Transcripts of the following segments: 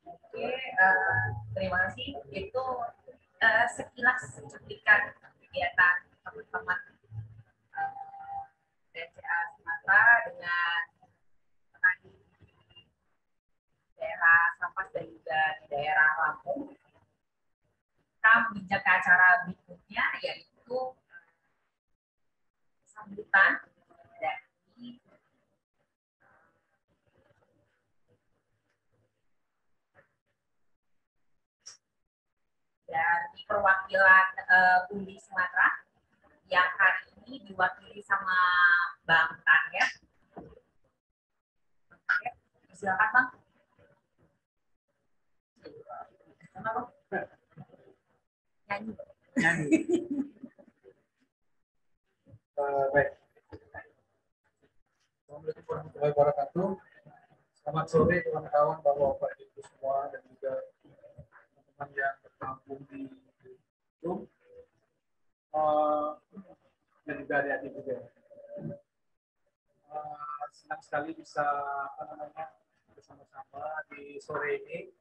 Oke, terima kasih. Itu sekilas cuplikan kegiatan teman-teman DCA Sumatera dengan petani daerah Sampas dan juga di daerah Lampung. Kita menginjak ke acara berikutnya, yaitu sambutan dari perwakilan Uli Sumatera yang hari ini diwakili sama Bang Tanya. Silakan Bang. Kenapa? Nyanyi. Baik. Assalamualaikum warahmatullahi wabarakatuh. Selamat sore kawan-kawan, bapak-bapak, ibu semua, dan juga teman-teman yang bertampung di Zoom. Dan juga adik-adik juga. Senang sekali bisa bersama-sama di sore ini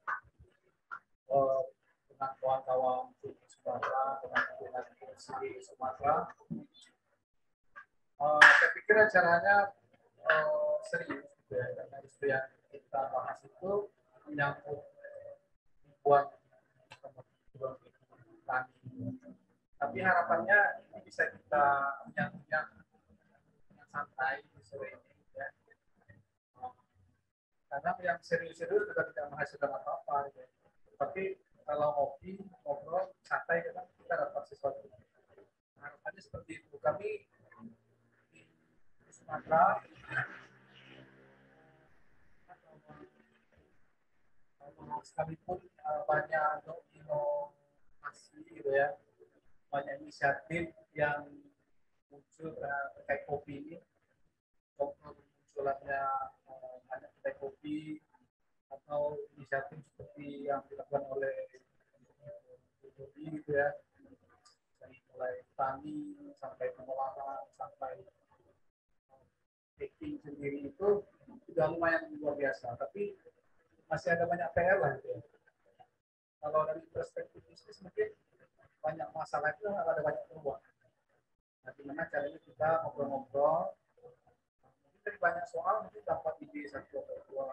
dengan kawan-kawan di Sumatera, dengan Provinsi Sumatera. Saya pikir acaranya serius, gitu ya, karena isu yang kita bahas itu menyangkut buat teman-teman tani. Tapi harapannya ini bisa kita yang dengan santai di sore ini, ya. Karena yang serius-serius juga tidak menghasilkan apa-apa, gitu. Tapi kalau ngobrol santai, kita dapat sesuatu. Harapannya seperti itu. Kami di Sumatera sekalipun banyak inovasi, gitu ya, banyak inisiatif yang muncul terkait kopi ini, munculannya banyak kedai kopi atau inisiatif seperti yang dilakukan oleh kopi, gitu ya, dari mulai tani sampai pengolahan sampai packing sendiri itu sudah lumayan luar biasa, tapi masih ada banyak PR lah, gitu ya. Kalau dari perspektif bisnis mungkin banyak masalah itu ada banyak peluang. Nah, gimana caranya kita ngobrol-ngobrol, mungkin dari banyak soal mungkin dapat ide satu atau dua,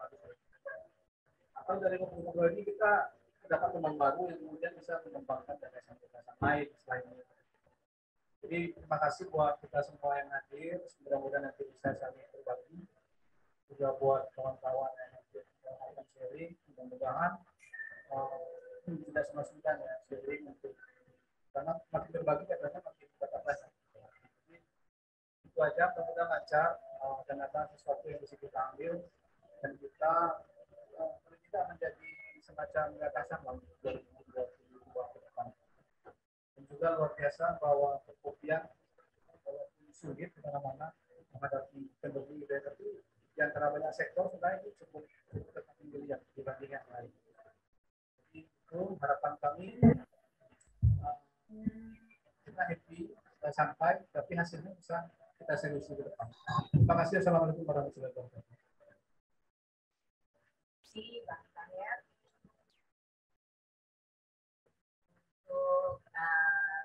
atau dari ngobrol-ngobrol ini kita dapat teman baru yang kemudian bisa mengembangkan gagasan-gagasan lain selain itu. Jadi terima kasih buat kita semua yang hadir, mudah-mudahan nanti bisa saling berbagi, juga buat kawan-kawan yang nanti akan sharing, mudah-mudahan tidak semestinya ya sharing untuk, karena makin berbagi katanya makin dapat banyak. Itu aja, mudah-mudahan lancar dan ada sesuatu yang bisa kita ambil dan kita tidak menjadi semacam gagasan untuk 2022 ke depan. Dan juga luar biasa bahwa perkopian walaupun sulit di mana-mana menghadapi pandemi, tapi di antara banyak sektor sebenarnya itu cukup terpilihan dibanding yang lain. Jadi itu harapan kami, kita happy, kita santai, tapi hasilnya bisa kita serius ke depan. Terima kasih. Assalamualaikum warahmatullahi wabarakatuh. Untuk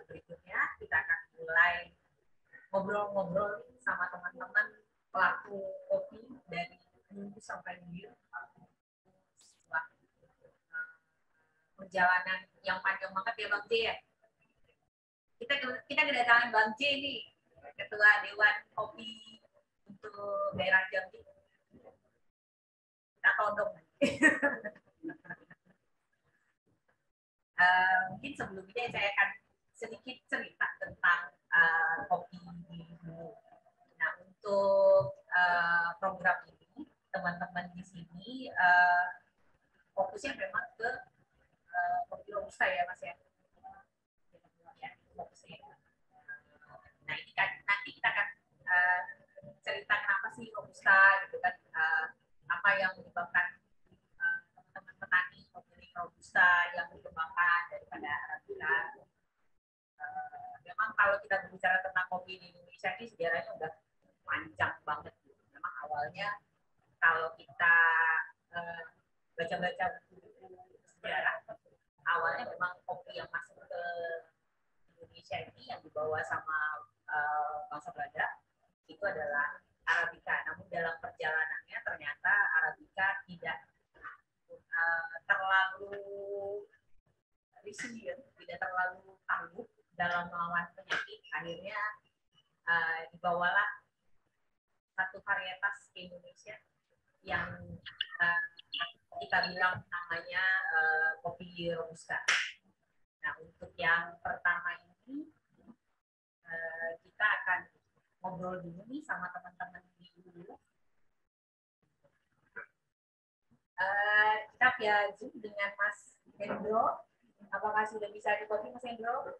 berikutnya kita akan mulai ngobrol-ngobrol sama teman-teman pelaku kopi dari hulu sampai hilir. Perjalanan yang panjang banget ya Bang J ya. Kita kedatangan Bang J nih, Ketua Dewan Kopi untuk daerah Jambi. Kita todong. Mungkin sebelumnya saya akan sedikit cerita tentang kopi di hulu. Nah, untuk program ini, teman-teman di sini fokusnya memang ke kopi robusta ya Mas ya. Nah, ini kan nanti kita akan cerita kenapa sih robusta gitu kan, apa yang menyebabkan teman-teman petani memilih robusta yang dikembangkan daripada arabica. Memang kalau kita berbicara tentang kopi di Indonesia ini sejarahnya udah panjang banget. Memang awalnya kalau kita baca-baca buku sejarah. Awalnya memang kopi yang masuk ke Indonesia ini yang dibawa sama bangsa Belanda itu adalah Arabica. Namun dalam perjalanannya ternyata Arabica tidak terlalu resilient, tidak terlalu tangguh dalam melawan penyakit. Akhirnya dibawalah satu varietas ke Indonesia yang kita bilang namanya kopi Robusta. Nah, untuk yang pertama ini kita akan ngobrol dulu nih sama teman-teman di dulu. Kita via Zoom dengan Mas Hendro. Apakah sudah bisa di-copy Mas Hendro?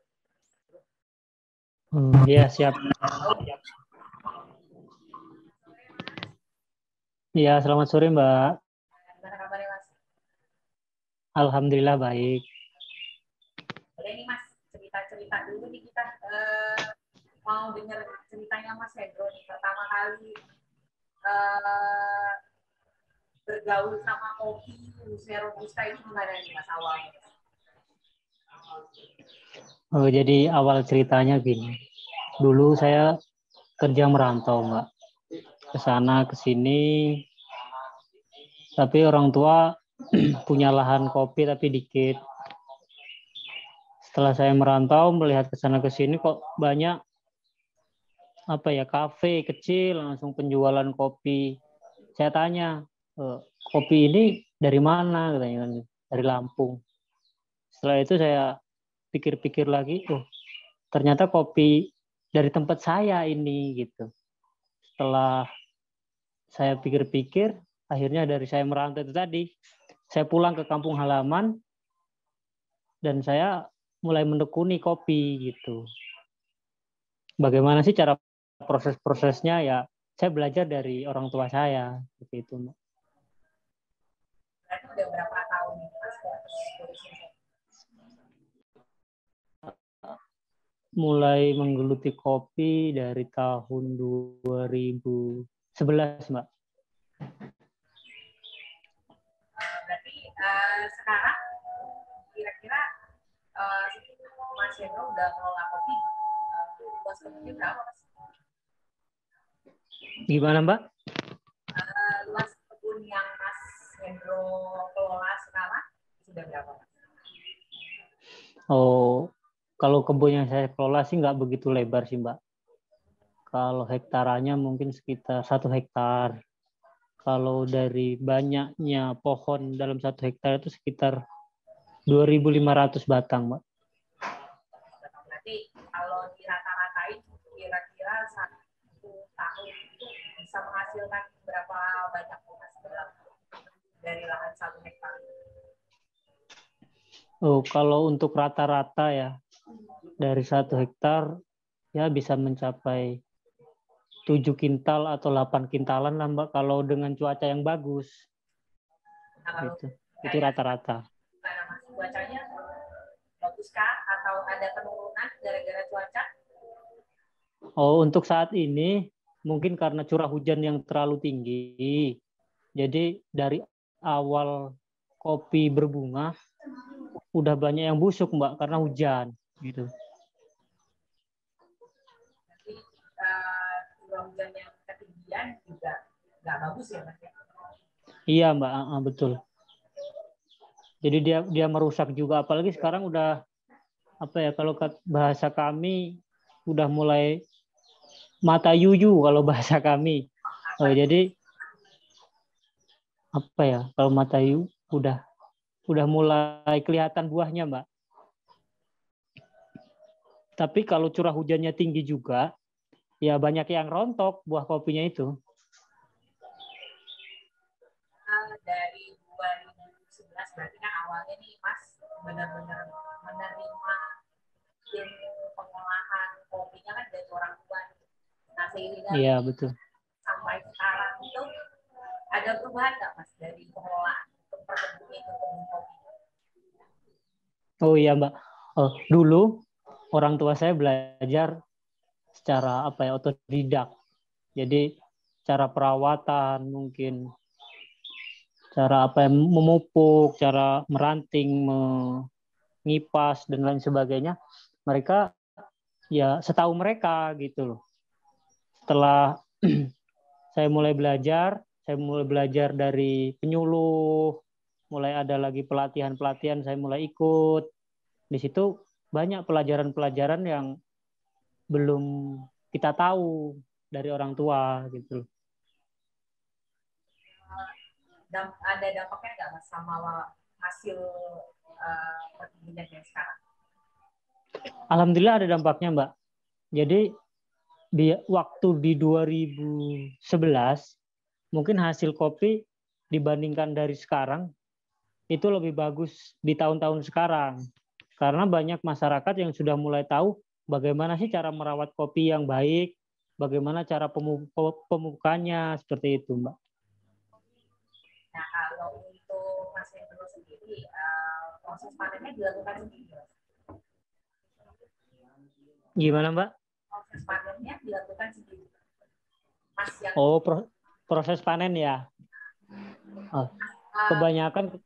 Iya, siap. Iya, selamat sore, Mbak. Gimana kabarnya, Mas? Alhamdulillah baik. Boleh nih, Mas, cerita-cerita dulu nih kita. Mau dengar ceritanya Mas Hendro nih. Pertama kali bergaul sama kopi, khususnya Robusta ini gimana nih, Mas, awalnya? Oh, jadi awal ceritanya gini. Dulu saya kerja merantau, Mbak. Ke sana, ke sini. Tapi orang tua punya lahan kopi tapi dikit. Setelah saya merantau, melihat ke sana ke sini kok banyak kafe kecil langsung penjualan kopi. Saya tanya, kopi ini dari mana? Katanya, dari Lampung. Setelah itu saya pikir-pikir lagi, ternyata kopi dari tempat saya ini gitu. Setelah saya pikir-pikir, akhirnya dari saya merantau itu tadi, saya pulang ke kampung halaman dan saya mulai menekuni kopi gitu. Bagaimana sih cara proses-prosesnya ya? Saya belajar dari orang tua saya seperti itu. Berarti udah berapa tahun nih, Mas? Mulai menggeluti kopi dari tahun 2011, Mbak. Berarti sekarang kira-kira Mas Hendro udah ngelola kopi, luas kopinya berapa, Mas? Gimana, Mbak? Luas kebun yang Mas Hendro kelola sekarang sudah berapa, Mas? Oh, kalau kebun yang saya kelola sih nggak begitu lebar sih, Mbak. Kalau hektarannya mungkin sekitar 1 hektar. Kalau dari banyaknya pohon dalam 1 hektar itu sekitar 2.500 batang, Mbak. Berarti kalau dirata-ratain kira-kira 1 tahun itu bisa menghasilkan berapa banyak, Mas, dari lahan 1 hektar? Oh, kalau untuk rata-rata ya, dari 1 hektar ya bisa mencapai 7 kintal atau 8 kintalan lah, Mbak, kalau dengan cuaca yang bagus. Nah, itu rata-rata. Karena Mas, cuacanya baguskah atau ada penurunan gara-gara cuaca? Oh, untuk saat ini mungkin karena curah hujan yang terlalu tinggi. Jadi dari awal kopi berbunga udah banyak yang busuk, Mbak, karena hujan gitu. Jadi curah hujan yang ketinggian juga nggak bagus ya, Mas? Iya, Mbak, betul. Jadi dia merusak juga, apalagi sekarang udah kalau bahasa kami udah mulai mata yuyu kalau bahasa kami. Jadi kalau mata yuyu udah mulai kelihatan buahnya, Mbak. Tapi kalau curah hujannya tinggi juga, ya banyak yang rontok buah kopinya itu. Dari 2011 berarti kan awalnya nih Mas benar-benar menerima ilmu pengolahan kopinya kan dari orang tua. Nah, seiring Iya, betul. sampai sekarang itu ada perubahan nggak, Mas, dari pengelolaan untuk perkebunan ke kebun kopi? Oh iya, Mbak. Dulu orang tua saya belajar secara otodidak. Jadi cara perawatan mungkin cara apa yang memupuk, cara meranting, mengipas dan lain sebagainya. Mereka ya setahu mereka gitu loh. Setelah saya mulai belajar dari penyuluh, mulai ada lagi pelatihan-pelatihan, saya mulai ikut. Di situ banyak pelajaran-pelajaran yang belum kita tahu dari orang tua gitu. Ada dampaknya nggak Mas sama hasil perkebunan yang sekarang? Alhamdulillah ada dampaknya, Mbak. Jadi waktu di 2011 mungkin hasil kopi dibandingkan dari sekarang itu lebih bagus di tahun-tahun sekarang. Karena banyak masyarakat yang sudah mulai tahu bagaimana sih cara merawat kopi yang baik, bagaimana cara pemupukanya, seperti itu, Mbak. Nah, kalau untuk Mas Hendro sendiri, proses panennya dilakukan sendiri? Gimana, Mbak? Proses panennya dilakukan sendiri. Mas yang proses panen ya. Kebanyakan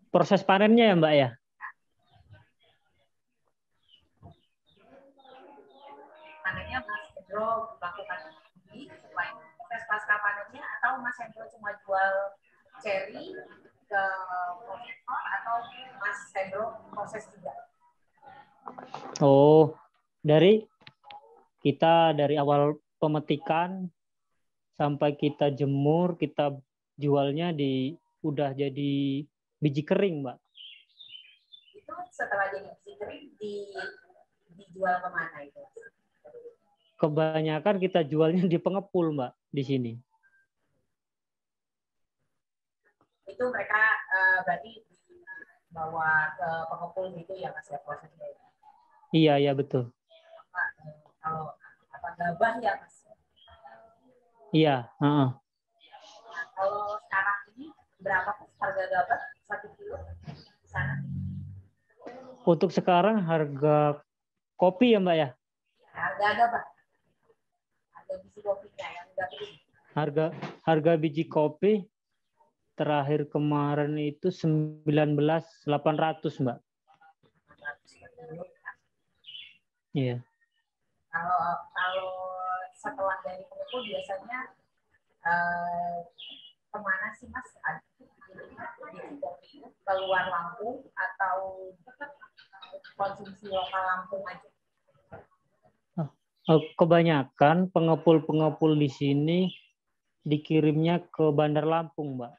proses panennya ya, Mbak ya. Panennya Mas Hendro lakukan sendiri supaya proses pasca panennya, atau Mas Hendro cuma jual cherry ke prosesor, atau Mas Hendro proses juga? Dari awal pemetikan sampai kita jemur, kita jualnya udah jadi biji kering, Mbak. Itu setelah jadi biji kering dijual kemana itu? Kebanyakan kita jualnya di pengepul, Mbak, di sini. Itu mereka berarti bawa ke pengepul gitu ya, Mas, ya, prosesnya? Iya, betul. Kalau apa gabah ya, Mas? Iya. Nah, kalau sekarang ini berapa harga gabah 1 kilo di sana? Untuk sekarang harga kopi ya, Mbak ya? Harga gabah. Harga biji kopinya yang udah beli. Harga biji kopi terakhir kemarin itu 19.800, Mbak. Iya. Kalau setelah dari pengepul biasanya kemana sih, Mas? Biji kopi keluar Lampung atau konsumsi lokal Lampung aja? Kebanyakan pengepul-pengepul di sini dikirimnya ke Bandar Lampung, Mbak.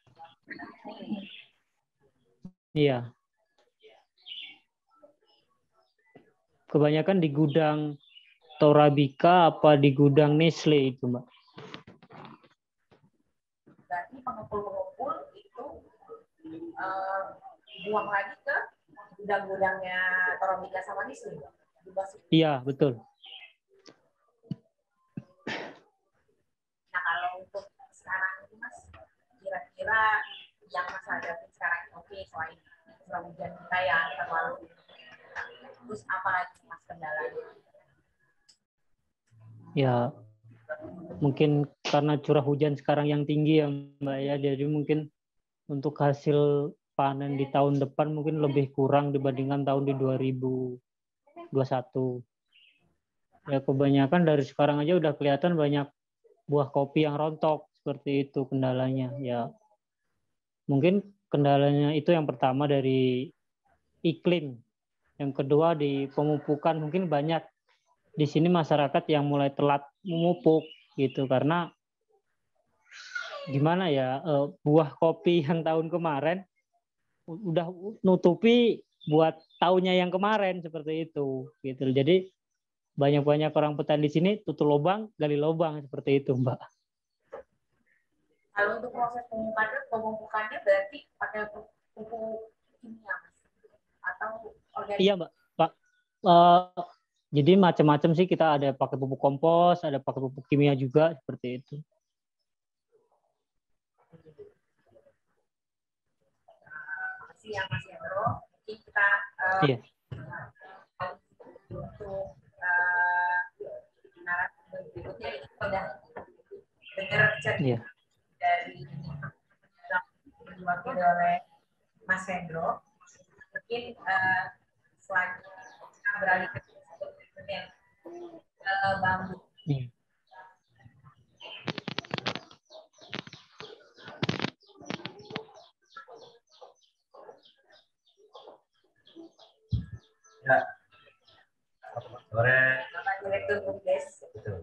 Iya. Kebanyakan di gudang Torabika apa di gudang Nestle itu, Mbak. Berarti pengepul-pengepul itu buang lagi ke gudang-gudangnya Torabika sama Nestle? Iya, betul. Nah, kalau untuk sekarang ini, Mas, kira-kira yang Mas hadapi sekarang oke, selain curah hujan kita yang terlalu, terus apa lagi, Mas, kendalanya? Ya, mungkin karena curah hujan sekarang yang tinggi ya, Mbak ya, jadi mungkin untuk hasil panen di tahun depan mungkin lebih kurang dibandingkan tahun di 2021. Ya, kebanyakan dari sekarang aja udah kelihatan banyak buah kopi yang rontok, seperti itu kendalanya. Ya, mungkin kendalanya itu yang pertama dari iklim. Yang kedua di pemupukan, mungkin banyak di sini masyarakat yang mulai telat memupuk gitu, karena gimana ya, buah kopi yang tahun kemarin udah nutupi buat tahunnya yang kemarin, seperti itu gitu. Jadi banyak orang petani di sini tutup lubang, gali lubang, seperti itu, Mbak. Kalau untuk proses pemupukannya berarti pakai pupuk kimia, atau organik? Iya, Mbak. Pak, jadi macam-macam sih, kita ada pakai pupuk kompos, ada pakai pupuk kimia juga, seperti itu. Makasih ya, Mas Hendro. Mungkin kita untuk narasi berikutnya ini sudah cerita dari diwakili oleh Mas Hendro. Mungkin selanjutnya beralih ke Bang. Ya, selamat sore. Bapak Direktur BUMDes. Betul.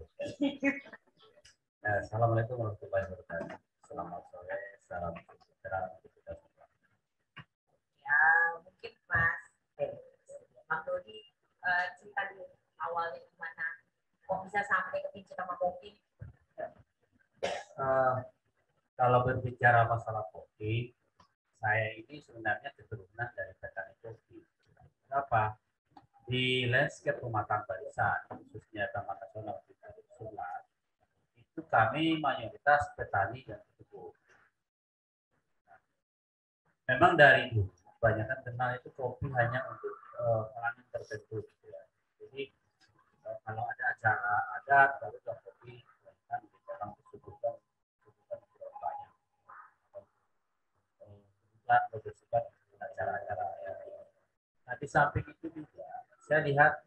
Assalamualaikum warahmatullahi wabarakatuh. Selamat sore, salam sejahtera untuk kita semua. Ya, mungkin Mas Bang Dodi cerita di awalnya gimana kok bisa sampai kepincut sama kopi? Kalau berbicara masalah kopi, saya ini sebenarnya keturunan dari petani kopi. Kenapa? Di landscape rumah tangga desa, khususnya Taman Nasional Sulat, itu kami mayoritas petani dan petani. Memang dari dulu kebanyakan kenal itu kopi hanya untuk kalangan tertentu. Gitu ya. Jadi kalau ada acara adat, baru kopi kan orang disebutkan banyak. Kemudian bersifat acara-acara. Nah di samping itu juga saya lihat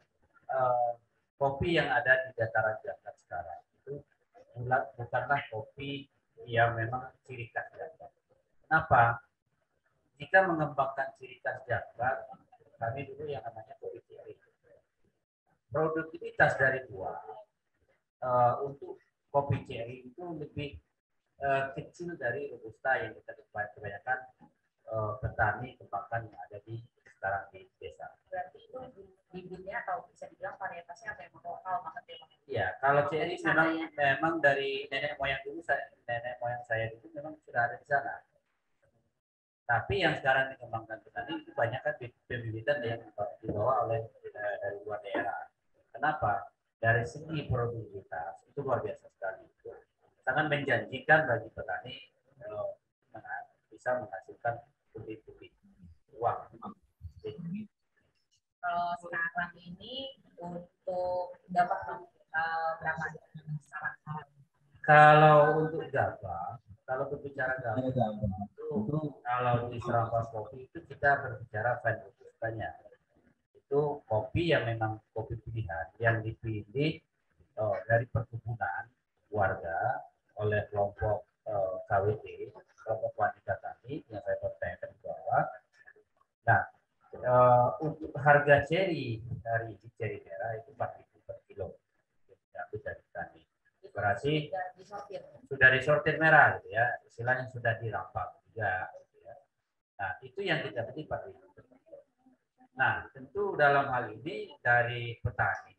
kopi yang ada di dataran Jakarta sekarang itu bukanlah kopi yang memang ciri khas Jakarta. Kenapa? Jika mengembangkan ciri khas Jakarta, kami dulu yang namanya kopi ciri. Produktivitas dari buah untuk kopi ciri itu lebih kecil dari robusta yang kita kebanyakan petani kembangkan yang ada di sekarang di desa. Berarti itu bibitnya atau bisa dibilang varietasnya apa yang lokal banget ya? Iya, kalau ceri memang dari nenek moyang saya dulu memang sudah ada di sana. Tapi yang sekarang dikembangkan petani itu banyak kan pembibitan yang dibawa oleh dari luar daerah. Kenapa? Dari segi produktivitas itu luar biasa sekali. Sangat menjanjikan bagi petani bisa menghasilkan putih-putih uang. Kalau sekarang ini untuk dapat berapa? Kalau untuk gabah, kalau berbicara gabah itu kalau di Serampas Kopi itu kita berbicara fine robustanya. Itu kopi yang memang kopi pilihan yang dipilih dari perkebunan warga oleh kelompok KWT, kelompok wanita tani yang saya pertanyakan di bawah. Nah, untuk harga ceri dari ceri merah itu 4.000 per kilo diambil dari petani. Berarti sudah disortir merah, gitu ya, istilahnya sudah dirampak juga. Gitu ya. Nah, itu yang kita beli 4.000 per kilo. Nah, tentu dalam hal ini dari petani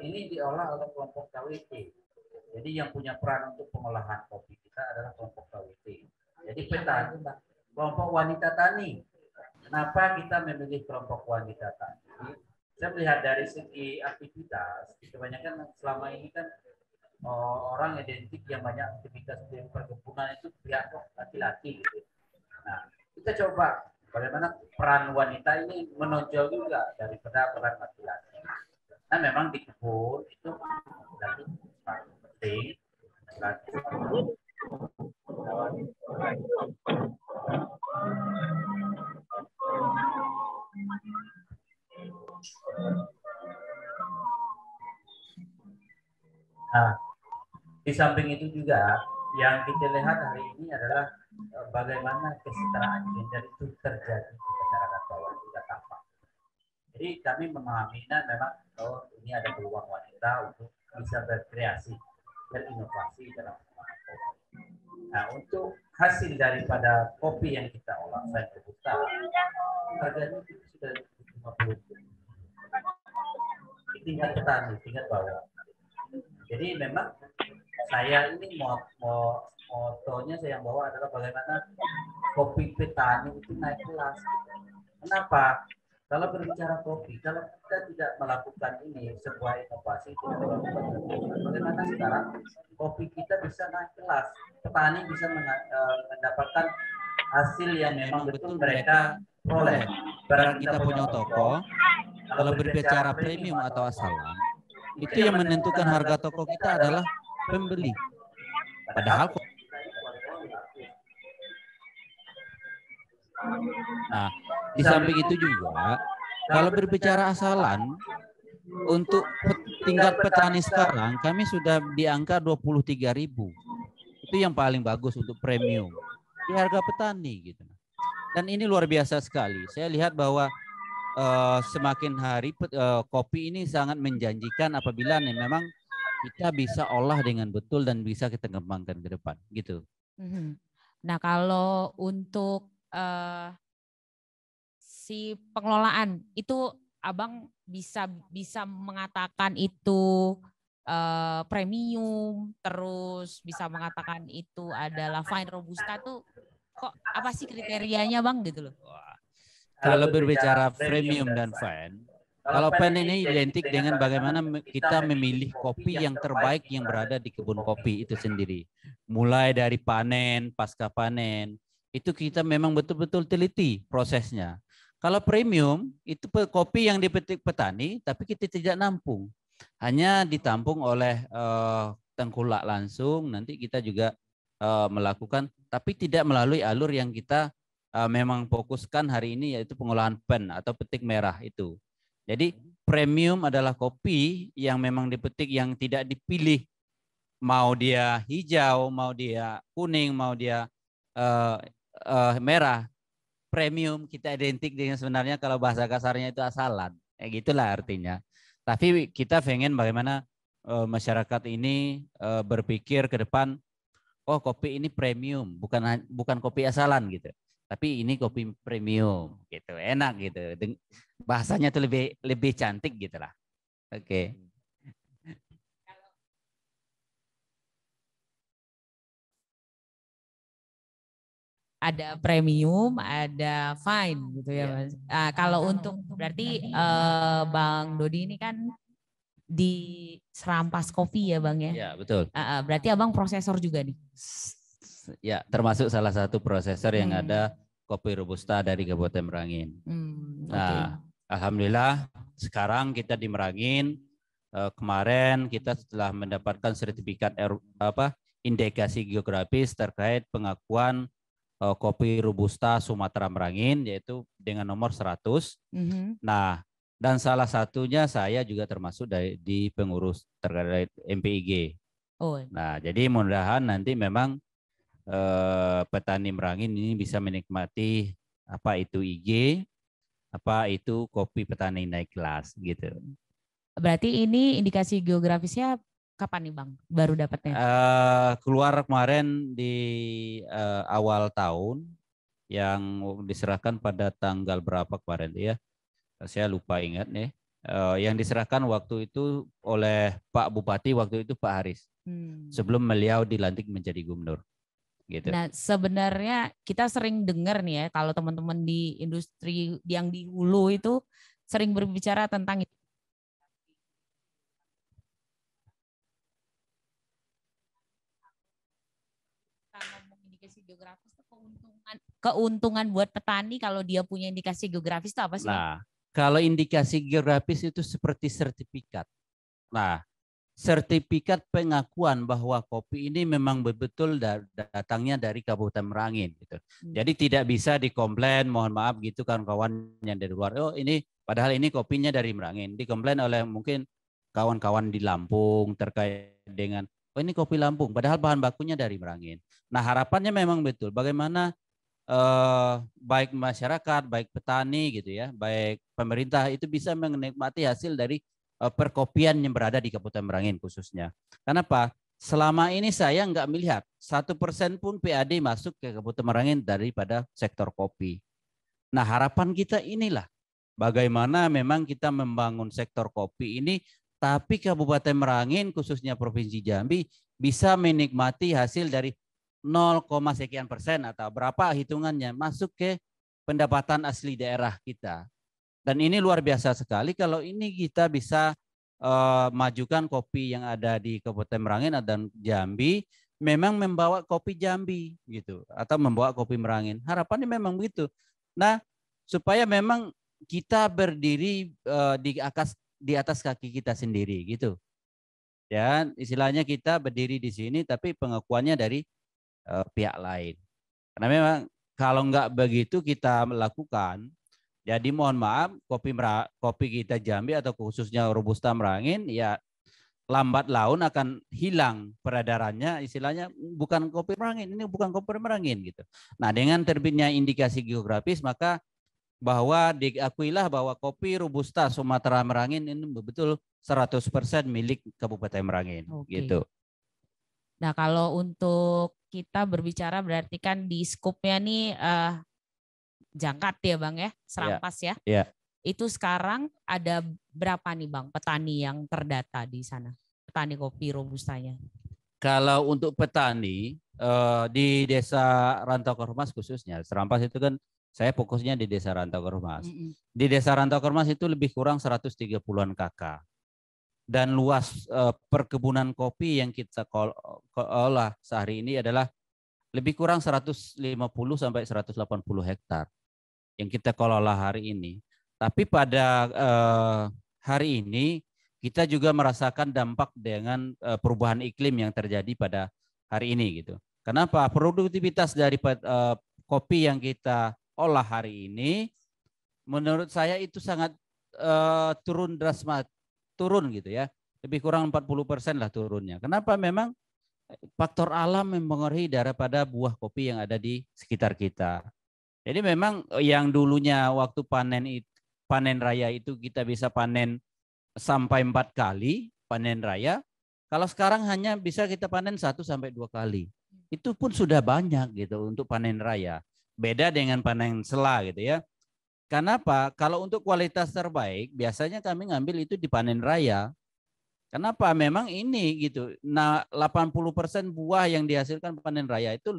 ini diolah oleh kelompok KWT. Jadi yang punya peran untuk pengolahan kopi kita adalah kelompok KWT. Jadi petani, kelompok wanita tani. Kenapa kita memilih kelompok wanita tani? Saya melihat dari segi aktivitas, kebanyakan selama ini kan orang identik yang banyak aktivitas di perkebunan itu pihak laki-laki gitu. Nah, kita coba bagaimana peran wanita ini menonjol juga daripada peran laki-laki. Nah, memang di kebun itu lagi penting. Nah, di samping itu juga yang kita lihat hari ini adalah bagaimana kesetaraan gender itu terjadi di masyarakat bawah juga tampak. Jadi kami memahaminya memang bahwa ini ada peluang wanita untuk bisa berkreasi, berinovasi dalam pengembangan kopi. Nah, untuk hasil daripada kopi yang kita olah selain robusta, harganya itu sudah 50 di tingkat petani, tingkat bawah. Jadi memang saya ini motonya saya yang bawa adalah bagaimana kopi petani itu naik kelas. Kenapa? Kalau berbicara kopi, kalau kita tidak melakukan ini sebuah inovasi, bagaimana sekarang kopi kita bisa naik kelas, petani bisa mendapatkan hasil yang memang betul mereka peroleh. Barang kita punya toko, kalau berbicara premium atau asalan, itu yang menentukan harga toko kita adalah pembeli. Padahal nah, di samping itu juga kalau berbicara asalan untuk tingkat petani sekarang kami sudah di angka 23.000. Itu yang paling bagus untuk premium di harga petani gitu. Dan ini luar biasa sekali. Saya lihat bahwa semakin hari kopi ini sangat menjanjikan apabila memang kita bisa olah dengan betul dan bisa kita kembangkan ke depan gitu. Nah, kalau untuk si pengelolaan itu Abang bisa mengatakan itu premium, terus bisa mengatakan itu adalah fine robusta tuh kok apa sih kriterianya Bang gitu loh? Kalau berbicara premium dan fine, kalau fine ini identik dengan bagaimana kita memilih kopi yang terbaik yang berada di kebun kopi itu sendiri. Mulai dari panen, pasca panen, itu kita memang betul-betul teliti prosesnya. Kalau premium itu kopi yang dipetik petani, tapi kita tidak nampung, hanya ditampung oleh tengkulak langsung. Nanti kita juga melakukan, tapi tidak melalui alur yang kita memang fokuskan hari ini, yaitu pengolahan pen atau petik merah itu. Jadi premium adalah kopi yang memang dipetik yang tidak dipilih, mau dia hijau, mau dia kuning, mau dia merah. Premium kita identik dengan sebenarnya kalau bahasa kasarnya itu asalan, gitulah artinya. Tapi kita pengen bagaimana masyarakat ini berpikir ke depan, oh kopi ini premium, bukan kopi asalan gitu, tapi ini kopi premium gitu, enak gitu, bahasanya tuh lebih cantik gitulah. Oke. Ada premium, ada fine gitu ya Mas. Nah, kalau untuk berarti Bang Dodi ini kan di Serampas Kopi ya Bang ya? Ya betul. Berarti Abang prosesor juga nih? Ya, termasuk salah satu prosesor yang ada kopi robusta dari Kabupaten Merangin. Nah, alhamdulillah sekarang kita di Merangin. Kemarin kita setelah mendapatkan sertifikat indikasi geografis terkait pengakuan kopi robusta Sumatera Merangin, yaitu dengan nomor 100. Nah, dan salah satunya saya juga termasuk di pengurus terkait MPIG. Nah, jadi mudah-mudahan nanti memang petani Merangin ini bisa menikmati apa itu IG, apa itu kopi petani naik kelas gitu. Berarti ini indikasi geografisnya kapan nih Bang baru dapatnya? Keluar kemarin di awal tahun, yang diserahkan pada tanggal berapa kemarin ya? Saya lupa ingat nih. Yang diserahkan waktu itu oleh Pak Bupati waktu itu Pak Haris, sebelum beliau dilantik menjadi gubernur. Gitu. Nah sebenarnya kita sering dengar nih ya kalau teman-teman di industri yang di hulu itu sering berbicara tentang indikasi geografis itu keuntungan buat petani kalau dia punya indikasi geografis itu apa sih? Nah, kalau indikasi geografis itu seperti sertifikat. Nah, sertifikat pengakuan bahwa kopi ini memang betul datangnya dari Kabupaten Merangin gitu. Jadi tidak bisa dikomplain, mohon maaf gitu kawan-kawan yang dari luar. Oh, ini padahal ini kopinya dari Merangin. Dikomplain oleh mungkin kawan-kawan di Lampung terkait dengan oh ini kopi Lampung, padahal bahan bakunya dari Merangin. Nah, harapannya memang betul bagaimana baik masyarakat, baik petani gitu ya, baik pemerintah itu bisa menikmati hasil dari perkopian yang berada di Kabupaten Merangin khususnya. Kenapa? Selama ini saya nggak melihat 1% pun PAD masuk ke Kabupaten Merangin daripada sektor kopi. Nah, harapan kita inilah bagaimana memang kita membangun sektor kopi ini, tapi Kabupaten Merangin khususnya Provinsi Jambi bisa menikmati hasil dari 0, sekian persen atau berapa hitungannya masuk ke pendapatan asli daerah kita. Dan ini luar biasa sekali kalau ini kita bisa majukan kopi yang ada di Kabupaten Merangin dan Jambi, memang membawa kopi Jambi gitu atau membawa kopi Merangin. Harapannya memang begitu. Nah, supaya memang kita berdiri di atas kaki kita sendiri gitu. Ya, istilahnya kita berdiri di sini tapi pengakuannya dari pihak lain. Karena memang kalau nggak begitu kita melakukan, jadi mohon maaf kopi kita Jambi atau khususnya Robusta Merangin ya lambat laun akan hilang peredarannya, istilahnya bukan kopi Merangin, ini bukan kopi Merangin gitu. Nah, dengan terbitnya indikasi geografis maka bahwa diakuilah bahwa kopi Robusta Sumatera Merangin ini betul 100% milik Kabupaten Merangin. Oke. Gitu. Nah, kalau untuk kita berbicara berarti kan di skupnya nih Jangkat ya Bang ya, Serampas ya. Iya. Itu sekarang ada berapa nih Bang petani yang terdata di sana? Petani kopi Robustanya. Kalau untuk petani di Desa Rantau Kormas khususnya, Serampas itu kan saya fokusnya di Desa Rantau Kormas. Di Desa Rantau Kormas itu lebih kurang 130-an kakak. Dan luas perkebunan kopi yang kita olah sehari ini adalah lebih kurang 150 sampai 180 hektar yang kita kelola hari ini. Tapi pada hari ini kita juga merasakan dampak dengan perubahan iklim yang terjadi pada hari ini gitu. Kenapa? Produktivitas dari kopi yang kita olah hari ini menurut saya itu sangat turun gitu ya. Lebih kurang 40% lah turunnya. Kenapa? Memang faktor alam mempengaruhi daripada buah kopi yang ada di sekitar kita. Jadi memang yang dulunya waktu panen raya itu kita bisa panen sampai 4 kali panen raya. Kalau sekarang hanya bisa kita panen 1 sampai 2 kali. Itu pun sudah banyak gitu untuk panen raya. Beda dengan panen sela gitu ya. Kenapa? Kalau untuk kualitas terbaik biasanya kami ngambil itu di panen raya. Kenapa? Memang ini gitu. Nah, 80% buah yang dihasilkan panen raya itu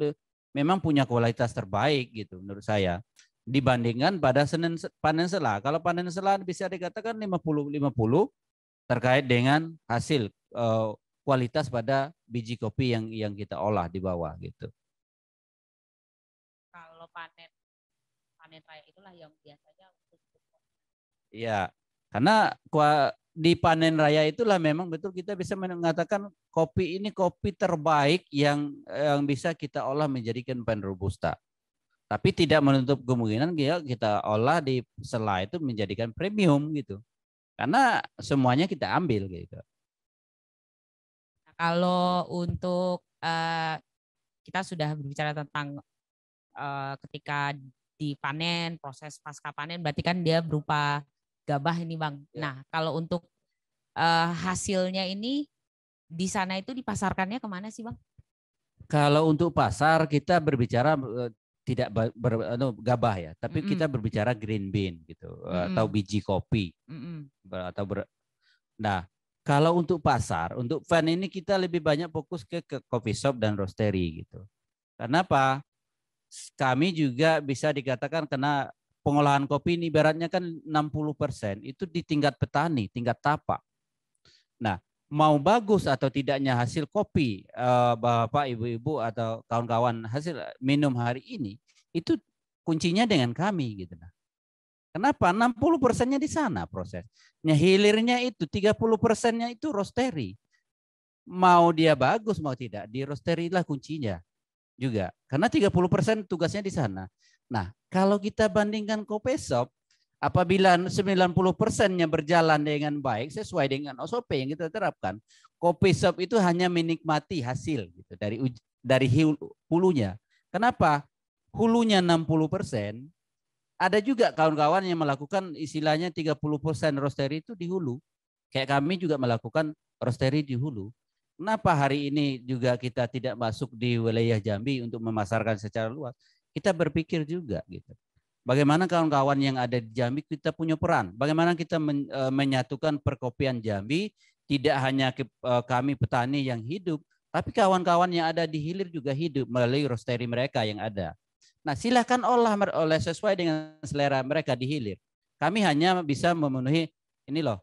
memang punya kualitas terbaik gitu menurut saya. Dibandingkan pada panen sela. Kalau panen sela bisa dikatakan 50-50 terkait dengan hasil kualitas pada biji kopi yang kita olah di bawah gitu. Kalau panen raya itulah yang biasanya Iya, karena di panen raya itulah memang betul kita bisa mengatakan kopi ini kopi terbaik yang bisa kita olah menjadikan pen robusta. Tapi tidak menutup kemungkinan kita olah di sela itu menjadikan premium gitu. Karena semuanya kita ambil gitu. Nah, kalau untuk kita sudah berbicara tentang ketika dipanen, proses pasca panen berarti kan dia berupa gabah ini Bang. Ya. Nah, kalau untuk hasilnya ini di sana itu dipasarkannya kemana sih Bang? Kalau untuk pasar kita berbicara tidak gabah ya, tapi kita berbicara green bean gitu atau biji kopi. Nah, kalau untuk pasar, untuk fan ini kita lebih banyak fokus ke coffee shop dan roastery gitu. Kenapa? Kami juga bisa dikatakan karena pengolahan kopi ini ibaratnya kan 60% itu di tingkat petani, tingkat tapak. Nah, mau bagus atau tidaknya hasil kopi Bapak, Ibu-ibu atau kawan-kawan hasil minum hari ini itu kuncinya dengan kami gitu. Kenapa? 60%-nya di sana prosesnya. Hilirnya itu 30%-nya itu roastery. Mau dia bagus mau tidak, di roastery lah kuncinya juga. Karena 30% tugasnya di sana. Nah, kalau kita bandingkan kopi shop, apabila 90%-nya berjalan dengan baik sesuai dengan SOP yang kita terapkan, kopi shop itu hanya menikmati hasil gitu dari hulunya. Kenapa? Hulunya 60%, ada juga kawan-kawan yang melakukan istilahnya 30% roastery itu di hulu. Kayak kami juga melakukan roastery di hulu. Kenapa hari ini juga kita tidak masuk di wilayah Jambi untuk memasarkan secara luas? Kita berpikir juga gitu. Bagaimana kawan-kawan yang ada di Jambi kita punya peran. Bagaimana kita menyatukan perkopian Jambi, tidak hanya kami petani yang hidup, tapi kawan-kawan yang ada di hilir juga hidup melalui roastery mereka yang ada. Nah, silakan olah sesuai dengan selera mereka di hilir. Kami hanya bisa memenuhi ini loh,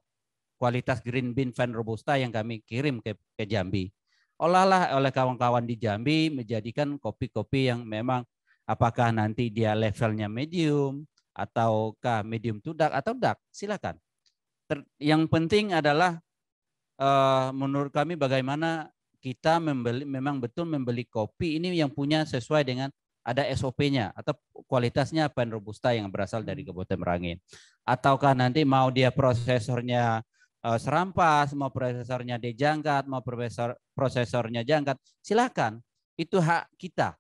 kualitas green bean Van Robusta yang kami kirim ke Jambi. Olahlah oleh kawan-kawan di Jambi menjadikan kopi-kopi yang memang apakah nanti dia levelnya medium ataukah medium to dark atau dark, silakan. Yang penting adalah menurut kami bagaimana kita memang betul membeli kopi ini yang punya sesuai dengan ada SOP-nya atau kualitasnya Pen Robusta yang berasal dari Kabupaten Merangin. Ataukah nanti mau dia prosesornya serampas, mau prosesornya dijangkat, mau prosesornya jangkat, silakan. Itu hak kita.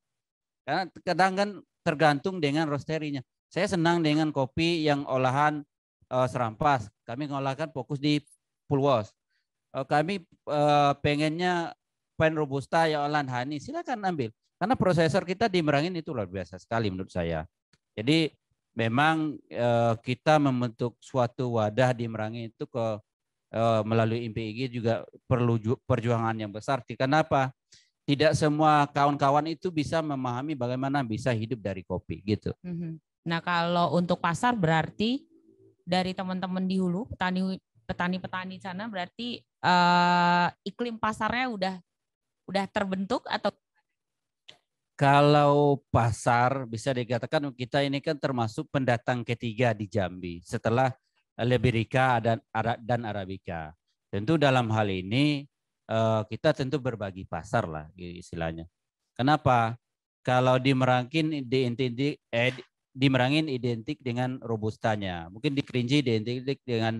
Karena kadang kan tergantung dengan roasterinya. Saya senang dengan kopi yang olahan serampas. Kami mengolahkan fokus di full wash. Kami pengennya Pen Robusta yang olahan honey, silakan ambil. Karena prosesor kita di Merangin itu luar biasa sekali menurut saya. Jadi memang kita membentuk suatu wadah di Merangin itu melalui IMPIG juga perlu perjuangan yang besar. Kenapa? Tidak semua kawan-kawan itu bisa memahami bagaimana bisa hidup dari kopi gitu. Nah, kalau untuk pasar berarti dari teman-teman di hulu, petani-petani sana berarti iklim pasarnya udah terbentuk atau? Kalau pasar bisa dikatakan kita ini kan termasuk pendatang ketiga di Jambi setelah Liberica dan Arabica. Tentu dalam hal ini kita tentu berbagi pasar lah istilahnya. Kenapa? Kalau di Merangin identik dengan robustanya, mungkin di Kerinci identik dengan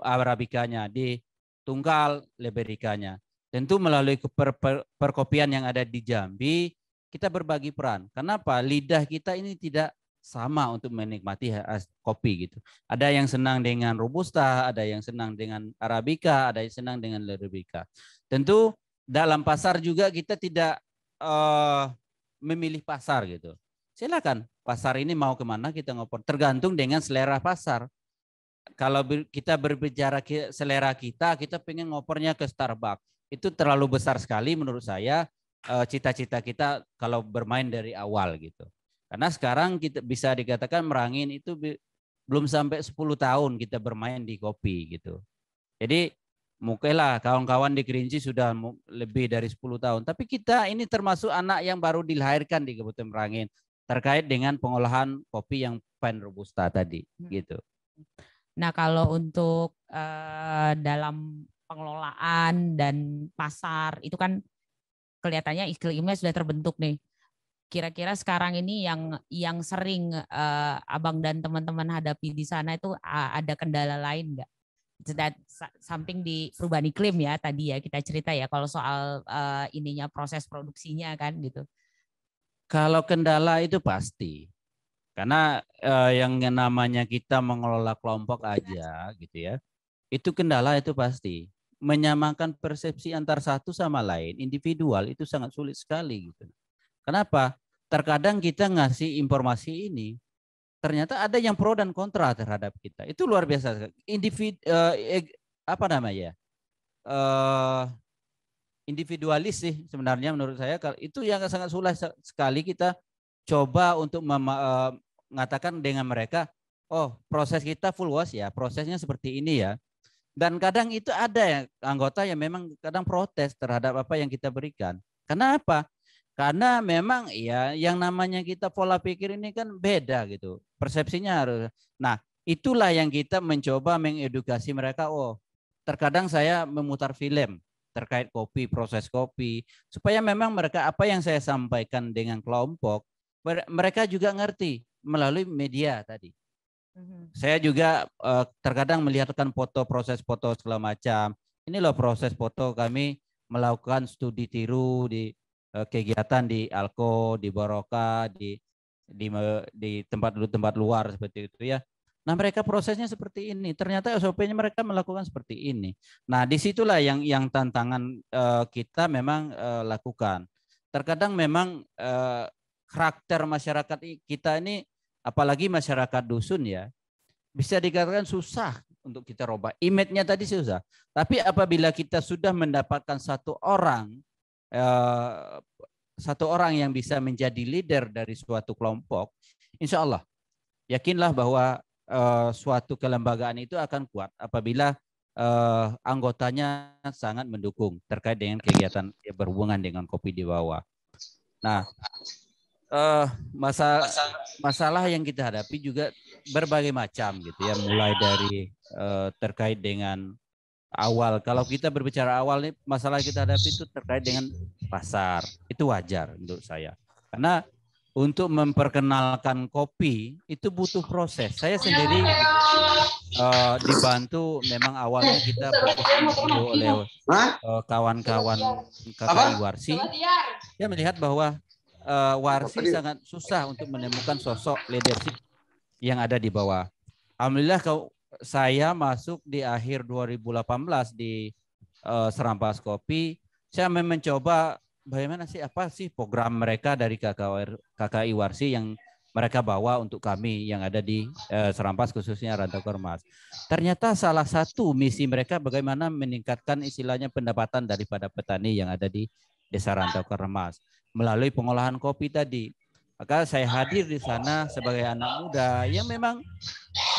Arabicanya, di Tunggal Libericanya. Tentu melalui perkopian yang ada di Jambi, kita berbagi peran. Kenapa? Lidah kita ini tidak sama untuk menikmati kopi gitu. Ada yang senang dengan Robusta, ada yang senang dengan Arabica, ada yang senang dengan Liberica. Tentu dalam pasar juga kita tidak memilih pasar gitu. Silakan pasar ini mau kemana kita ngopor. Tergantung dengan selera pasar. Kalau kita berbicara selera kita pengen ngopornya ke Starbucks. Itu terlalu besar sekali menurut saya cita-cita kita kalau bermain dari awal gitu. Karena sekarang kita bisa dikatakan Merangin itu belum sampai 10 tahun kita bermain di kopi gitu. Jadi mungkin lah kawan-kawan di Kerinci sudah lebih dari 10 tahun. Tapi kita ini termasuk anak yang baru dilahirkan di Kabupaten Merangin terkait dengan pengolahan kopi yang Pen Robusta tadi gitu. Nah, kalau untuk dalam pengelolaan dan pasar itu kan kelihatannya iklimnya sudah terbentuk nih. Kira-kira sekarang ini yang sering Abang dan teman-teman hadapi di sana itu ada kendala lain nggak? Samping di perubahan iklim ya tadi ya kita cerita ya kalau soal ininya proses produksinya kan gitu. Kalau kendala itu pasti. Karena yang namanya kita mengelola kelompok aja gitu ya. Itu kendala itu pasti. Menyamakan persepsi antar satu sama lain, individual itu sangat sulit sekali gitu. Kenapa? Terkadang kita ngasih informasi ini, ternyata ada yang pro dan kontra terhadap kita. Itu luar biasa. Individualis sih sebenarnya menurut saya. Itu yang sangat sulit sekali kita coba untuk mengatakan dengan mereka, oh proses kita full wash ya, prosesnya seperti ini ya. Dan kadang itu ada ya anggota yang memang kadang protes terhadap apa yang kita berikan. Karena apa? Karena memang ya yang namanya kita pola pikir ini kan beda gitu. Persepsinya harus. Nah, itulah yang kita mencoba mengedukasi mereka. Oh, terkadang saya memutar film terkait kopi, proses kopi, supaya memang mereka apa yang saya sampaikan dengan kelompok, mereka juga ngerti melalui media tadi. Saya juga terkadang melihatkan proses foto segala macam. Ini loh proses foto kami melakukan studi tiru di kegiatan di Alko, di Baroka, di tempat luar seperti itu ya. Nah mereka prosesnya seperti ini. Ternyata SOP-nya mereka melakukan seperti ini. Nah disitulah yang tantangan kita memang lakukan. Terkadang memang karakter masyarakat kita ini, apalagi masyarakat dusun ya, bisa dikatakan susah untuk kita rubah. Image-nya tadi susah. Tapi apabila kita sudah mendapatkan satu orang yang bisa menjadi leader dari suatu kelompok, insya Allah yakinlah bahwa suatu kelembagaan itu akan kuat apabila anggotanya sangat mendukung terkait dengan kegiatan yang berhubungan dengan kopi di bawah. Nah, masalah yang kita hadapi juga berbagai macam gitu ya, mulai dari terkait dengan awal. Kalau kita berbicara awal nih, masalah kita hadapi itu terkait dengan pasar. Itu wajar menurut saya. Karena untuk memperkenalkan kopi itu butuh proses. Saya sendiri dibantu, memang awalnya kita fokus dulu oleh kawan-kawan KKI Warsi. Saya melihat bahwa Warsi sangat susah untuk menemukan sosok leadership yang ada di bawah. Alhamdulillah saya masuk di akhir 2018 di Serampas Kopi. Saya mencoba bagaimana sih, apa sih program mereka dari KKI Warsi yang mereka bawa untuk kami yang ada di Serampas, khususnya Rantau Kermas. Ternyata salah satu misi mereka bagaimana meningkatkan istilahnya pendapatan daripada petani yang ada di Desa Rantau Kermas melalui pengolahan kopi tadi. Maka saya hadir di sana sebagai anak muda yang memang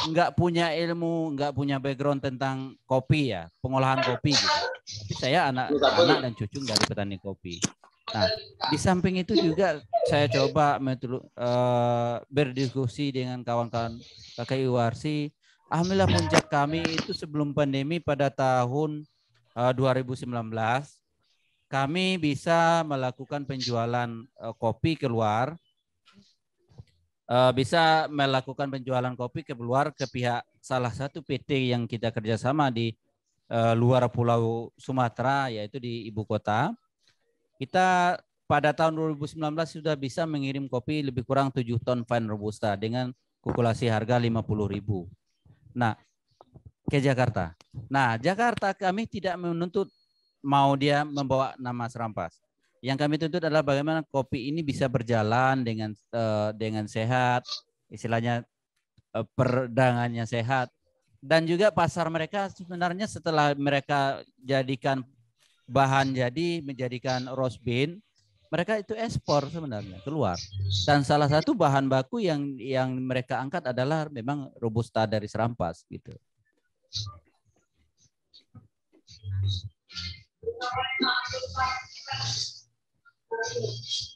nggak punya ilmu, nggak punya background tentang kopi ya, pengolahan kopi gitu. Tapi saya anak dan cucu dari petani kopi. Nah, di samping itu juga saya coba berdiskusi dengan kawan-kawan KKI Warsi. Alhamdulillah puncak kami itu sebelum pandemi pada tahun 2019, kami bisa melakukan penjualan kopi keluar, ke pihak salah satu PT yang kita kerjasama di luar Pulau Sumatera, yaitu di ibu kota. Kita pada tahun 2019 sudah bisa mengirim kopi lebih kurang 7 ton fine robusta dengan kalkulasi harga 50.000. Nah, ke Jakarta. Nah, Jakarta kami tidak menuntut mau dia membawa nama Serampas. Yang kami tuntut adalah bagaimana kopi ini bisa berjalan dengan sehat, istilahnya perdagangannya sehat, dan juga pasar mereka sebenarnya setelah mereka jadikan bahan jadi menjadikan roast bean, mereka itu ekspor sebenarnya keluar. Dan salah satu bahan baku yang mereka angkat adalah memang robusta dari Serampas gitu.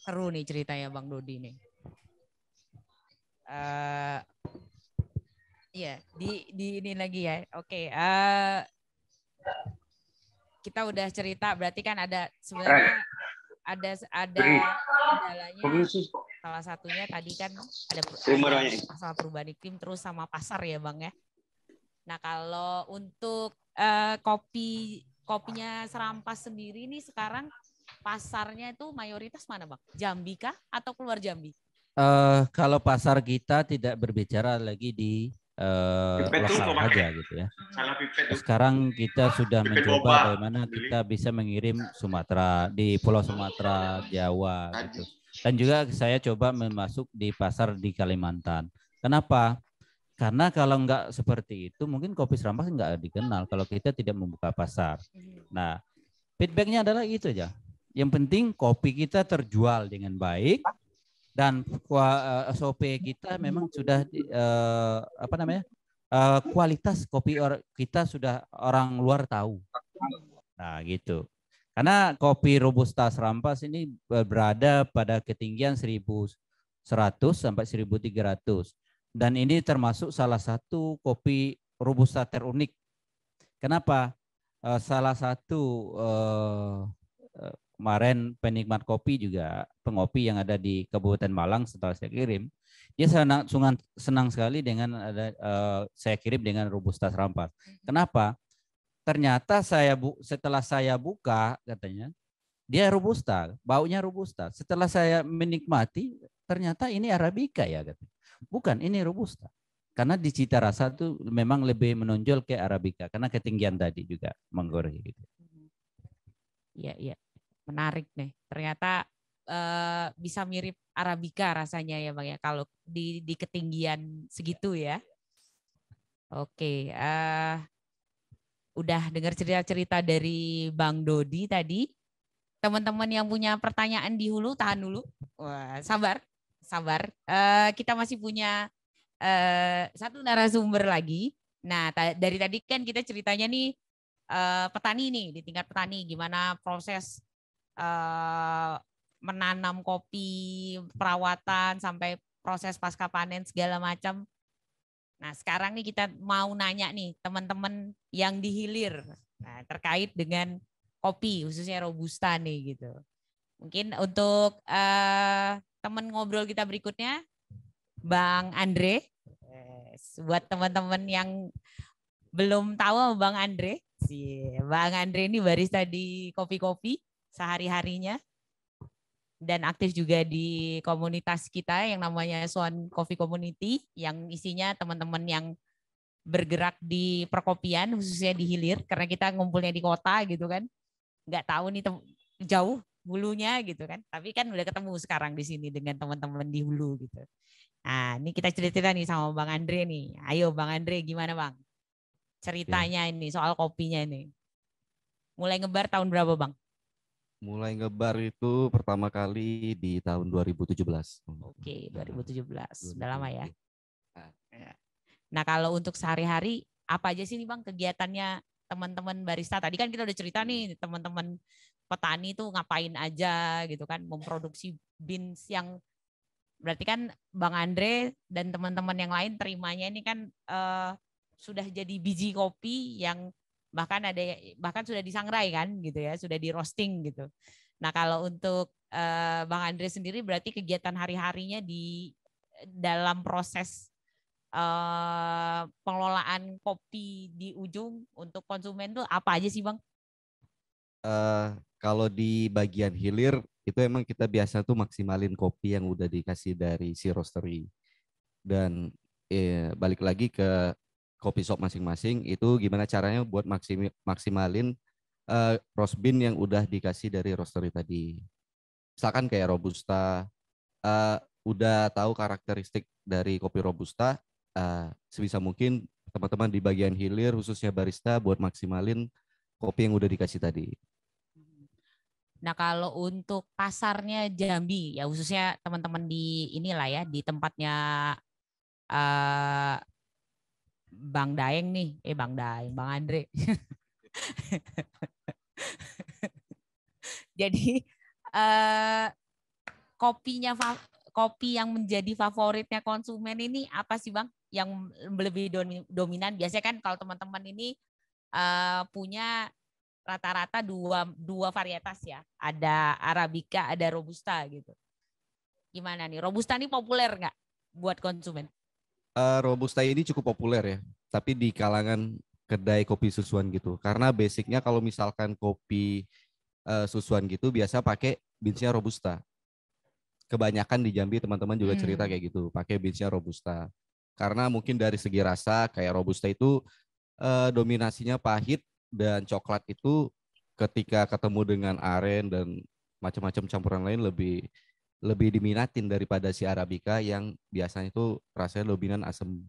Seru nih ceritanya Bang Dodi nih. Iya, di ini lagi ya. Oke, kita udah cerita, berarti kan ada sebenarnya ada kendalanya. Salah satunya tadi kan ada masalah perubahan iklim terus sama pasar ya Bang ya. Nah, kalau untuk kopinya Serampas sendiri ini sekarang pasarnya itu mayoritas mana Bang? Jambi kah atau keluar Jambi? Kalau pasar kita tidak berbicara lagi di lokal saja gitu ya. Sekarang kita sudah mencoba bagaimana kita bisa mengirim Sumatera, di Pulau Sumatera, Jawa gitu. Dan juga saya coba masuk di pasar di Kalimantan. Kenapa? Karena kalau nggak seperti itu mungkin kopi Serampas nggak dikenal kalau kita tidak membuka pasar. Nah, feedbacknya adalah itu aja. Yang penting kopi kita terjual dengan baik dan SOP kita memang sudah kualitas kopi kita sudah orang luar tahu. Nah, gitu. Karena kopi Robusta Serampas ini berada pada ketinggian 1.100 sampai 1.300. Dan ini termasuk salah satu kopi Robusta terunik. Kenapa? Salah satu kemarin penikmat kopi juga, pengopi yang ada di Kabupaten Malang setelah saya kirim, dia senang sekali dengan saya kirim dengan Robusta Serampas. Kenapa? Ternyata setelah saya buka katanya, dia Robusta, baunya Robusta. Setelah saya menikmati, ternyata ini Arabica ya katanya. Bukan, ini Robusta. Karena di cita rasa itu memang lebih menonjol ke Arabica karena ketinggian tadi juga menggoreng gitu. Iya, iya. Menarik nih. Ternyata bisa mirip Arabica rasanya ya Bang ya kalau di ketinggian segitu ya. Oke, udah dengar cerita-cerita dari Bang Dodi tadi. Teman-teman yang punya pertanyaan di hulu tahan dulu. Wah, sabar. Kita masih punya satu narasumber lagi. Nah, dari tadi kan kita ceritanya nih petani nih, di tingkat petani gimana proses menanam kopi, perawatan sampai proses pasca panen segala macam. Nah, sekarang nih kita mau nanya nih teman-teman yang di hilir terkait dengan kopi khususnya Robusta nih gitu. Mungkin untuk teman ngobrol kita berikutnya Bang Andre. Buat teman-teman yang belum tahu Bang Andre, Bang Andre ini barista di kopi-kopi sehari-harinya dan aktif juga di komunitas kita yang namanya Swan Coffee Community yang isinya teman-teman yang bergerak di perkopian khususnya di hilir karena kita ngumpulnya di kota gitu kan, nggak tahu nih jauh hulunya gitu kan, tapi kan udah ketemu sekarang di sini dengan teman-teman di hulu gitu. Nah ini kita cerita nih sama Bang Andre nih, ayo Bang Andre gimana Bang ceritanya ini soal kopinya ini, mulai ngebar tahun berapa Bang? Mulai ngebar itu pertama kali di tahun 2017. Oke, 2017. Udah lama ya. Nah, kalau untuk sehari-hari apa aja sih nih Bang kegiatannya teman-teman barista? Tadi kan kita udah cerita nih teman-teman petani tuh ngapain aja gitu kan, memproduksi beans yang berarti kan Bang Andre dan teman-teman yang lain terimanya ini kan sudah jadi biji kopi yang bahkan sudah disangrai kan gitu ya, sudah di roasting gitu. Nah kalau untuk Bang Andre sendiri berarti kegiatan hari-harinya di dalam proses pengelolaan kopi di ujung untuk konsumen tuh apa aja sih Bang? Kalau di bagian hilir itu emang kita biasa tuh maksimalin kopi yang udah dikasih dari si roastery. Dan balik lagi ke kopi shop masing-masing itu gimana caranya buat maksimalin roast bean yang udah dikasih dari roastery tadi. Misalkan kayak Robusta, udah tahu karakteristik dari kopi Robusta, sebisa mungkin teman-teman di bagian hilir khususnya barista buat maksimalin kopi yang udah dikasih tadi. Nah kalau untuk pasarnya Jambi ya khususnya teman-teman di inilah ya di tempatnya Bang Daeng nih, Bang Andre. Jadi kopi yang menjadi favoritnya konsumen ini apa sih Bang? Yang lebih dominan biasanya kan kalau teman-teman ini punya rata-rata dua varietas ya. Ada Arabica, ada Robusta gitu. Gimana nih? Robusta ini populer nggak buat konsumen? Robusta ini cukup populer ya, tapi di kalangan kedai kopi susuan gitu. Karena basicnya kalau misalkan kopi susuan gitu biasa pakai beansnya Robusta. Kebanyakan di Jambi teman-teman juga cerita kayak gitu, pakai beansnya Robusta. Karena mungkin dari segi rasa kayak Robusta itu dominasinya pahit dan coklat itu ketika ketemu dengan aren dan macam-macam campuran lain lebih diminatin daripada si Arabica yang biasanya itu rasanya dominan asam.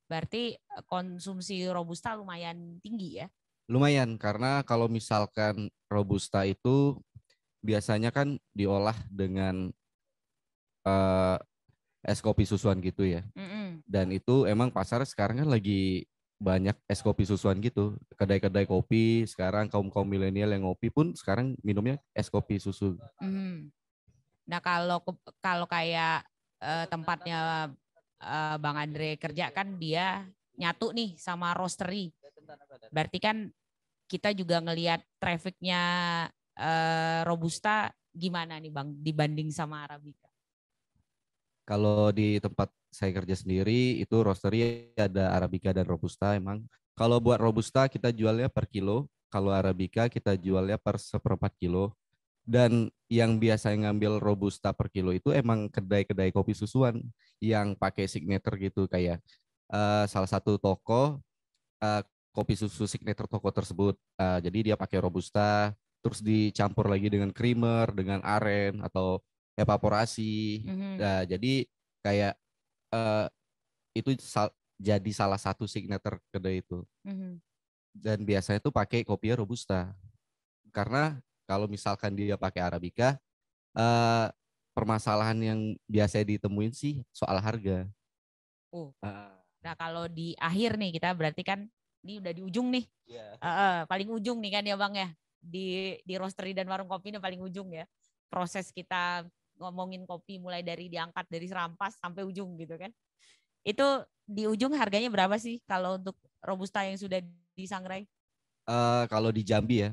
Berarti konsumsi Robusta lumayan tinggi ya? Lumayan, karena kalau misalkan Robusta itu biasanya kan diolah dengan es kopi susuan gitu ya. Dan itu emang pasar sekarang kan lagi banyak es kopi susuan gitu. Kedai-kedai kopi sekarang kaum milenial yang ngopi pun sekarang minumnya es kopi susu. Nah kalau kayak tempatnya Bang Andre kerja kan dia nyatu nih sama roastery. Berarti kan kita juga ngelihat trafficnya Robusta gimana nih Bang dibanding sama Arabica? Kalau di tempat saya kerja sendiri itu roastery ada Arabica dan Robusta emang. Kalau buat Robusta kita jualnya per kilo, kalau Arabica kita jualnya per 1/4 kilo. Dan yang biasa ngambil Robusta per kilo itu emang kedai-kedai kopi susuan yang pakai signature gitu kayak salah satu toko kopi susu signature toko tersebut. Jadi dia pakai Robusta terus dicampur lagi dengan creamer, dengan aren atau evaporasi. Nah, jadi kayak itu jadi salah satu signature kedai itu. Dan biasanya itu pakai kopi Robusta. Karena kalau misalkan dia pakai Arabica, permasalahan yang biasa ditemuin sih soal harga. Nah kalau di akhir nih kita berarti kan ini udah di ujung nih, paling ujung nih kan ya Bang ya. di roastery dan warung kopi ini paling ujung ya. Proses kita ngomongin kopi mulai dari diangkat dari serampas sampai ujung gitu kan. Itu di ujung harganya berapa sih kalau untuk robusta yang sudah disangrai? Kalau di Jambi ya,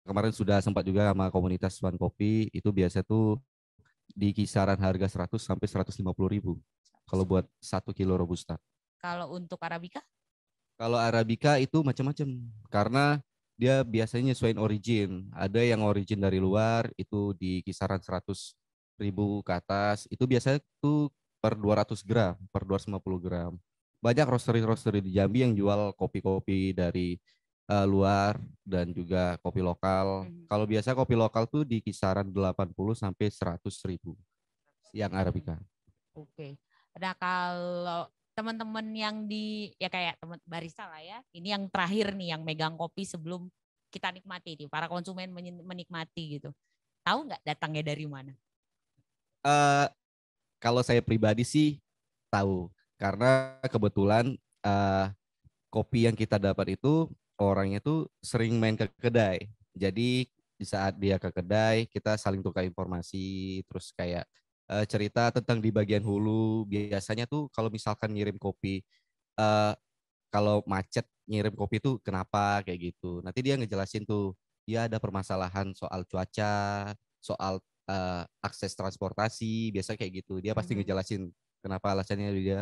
kemarin sudah sempat juga sama komunitas One Kopi, itu biasa tuh di kisaran harga 100 sampai 150.000 kalau buat 1 kilo robusta. Kalau untuk Arabica? Kalau Arabica itu macam-macam karena dia biasanya nyesuaiin origin. Ada yang origin dari luar itu di kisaran 100.000 ke atas. Itu biasanya tuh per 200 gram, per 250 gram. Banyak roastery-roastery di Jambi yang jual kopi-kopi dari luar dan juga kopi lokal. Kalau biasa kopi lokal tuh di kisaran 80 sampai 100.000 yang Arabica. Oke. Nah kalau teman-teman yang ya kayak teman barista lah ya, ini yang terakhir nih yang megang kopi sebelum kita nikmati nih, para konsumen menikmati gitu. Tahu nggak datangnya dari mana? Kalau saya pribadi sih tahu, karena kebetulan kopi yang kita dapat itu orangnya tuh sering main ke kedai. Jadi di saat dia ke kedai kita saling tukar informasi, terus kayak cerita tentang di bagian hulu. Biasanya tuh kalau misalkan ngirim kopi, kalau macet ngirim kopi tuh kenapa kayak gitu. Nanti dia ngejelasin tuh, dia ada permasalahan soal cuaca, soal akses transportasi, biasa kayak gitu. Dia pasti ngejelasin kenapa alasannya dia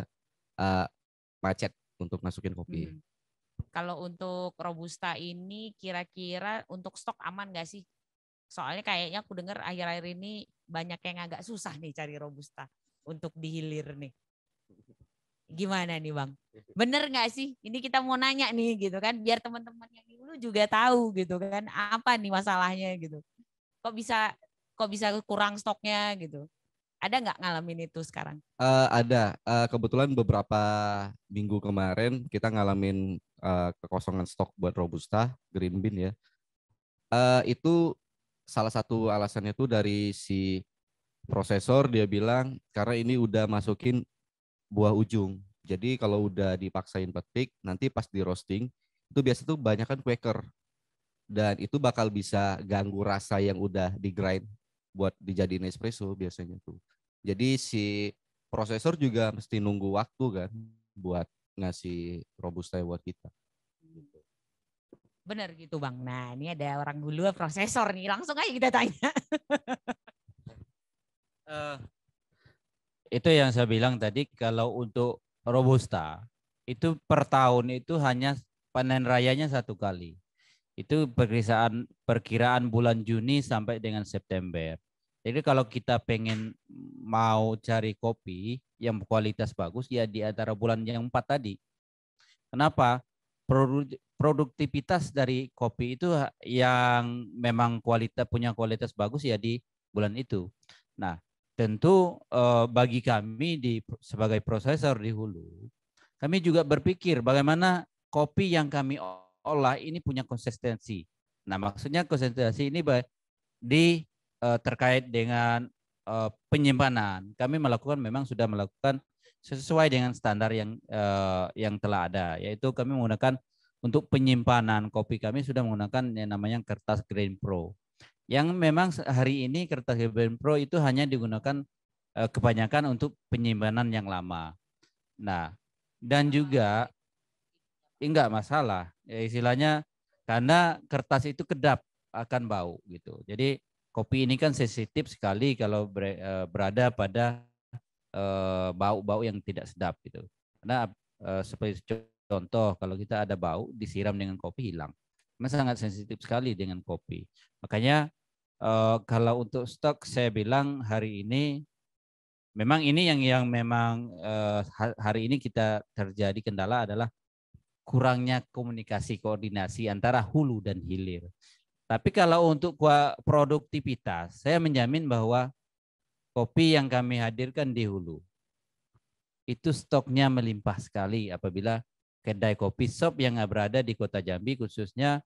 macet untuk masukin kopi. Kalau untuk robusta ini kira-kira untuk stok aman nggak sih? Soalnya kayaknya aku dengar akhir-akhir ini banyak yang agak susah nih cari robusta untuk dihilir nih. Gimana nih Bang? Bener nggak sih? Ini kita mau nanya nih gitu kan, biar teman-teman yang di hulu juga tahu gitu kan, apa nih masalahnya gitu. Kok bisa kurang stoknya gitu? Ada nggak ngalamin itu sekarang? Ada. Kebetulan beberapa minggu kemarin kita ngalamin kekosongan stok buat robusta green bean ya. Itu salah satu alasannya tuh dari si prosesor, dia bilang karena ini udah masukin buah ujung. Jadi kalau udah dipaksain petik, nanti pas di roasting itu biasa tuh banyak kan quaker. Dan itu bakal bisa ganggu rasa yang udah di grind buat dijadiin espresso biasanya tuh. Jadi si prosesor juga mesti nunggu waktu kan buat ngasih robusta buat kita. Bener gitu Bang. Nah ini ada orang dulu prosesor nih, langsung aja kita tanya. Itu yang saya bilang tadi, kalau untuk robusta itu per tahun itu hanya panen rayanya 1 kali. Itu perkiraan bulan Juni sampai dengan September. Jadi kalau kita pengen mau cari kopi yang kualitas bagus ya di antara bulan yang 4 tadi. Kenapa? Produktivitas dari kopi itu yang memang punya kualitas bagus ya di bulan itu. Nah, tentu bagi kami sebagai prosesor di hulu, kami juga berpikir bagaimana kopi yang kami olah ini punya konsistensi. Nah, maksudnya konsistensi ini terkait dengan penyimpanan. Kami sudah melakukan sesuai dengan standar yang telah ada, yaitu kami menggunakan untuk penyimpanan kopi, kami sudah menggunakan yang namanya kertas Grain Pro. Yang memang hari ini kertas Grain Pro itu hanya digunakan kebanyakan untuk penyimpanan yang lama. Nah, dan juga enggak masalah, ya istilahnya karena kertas itu kedap akan bau gitu. Jadi kopi ini kan sensitif sekali kalau berada pada bau-bau yang tidak sedap gitu. Karena seperti contoh kalau kita ada bau disiram dengan kopi hilang. Karena sangat sensitif sekali dengan kopi. Makanya kalau untuk stok saya bilang hari ini memang ini yang memang hari ini kita terjadi kendala adalah kurangnya komunikasi koordinasi antara hulu dan hilir. Tapi kalau untuk produktivitas, saya menjamin bahwa kopi yang kami hadirkan di hulu itu stoknya melimpah sekali apabila kedai kopi shop yang berada di Kota Jambi khususnya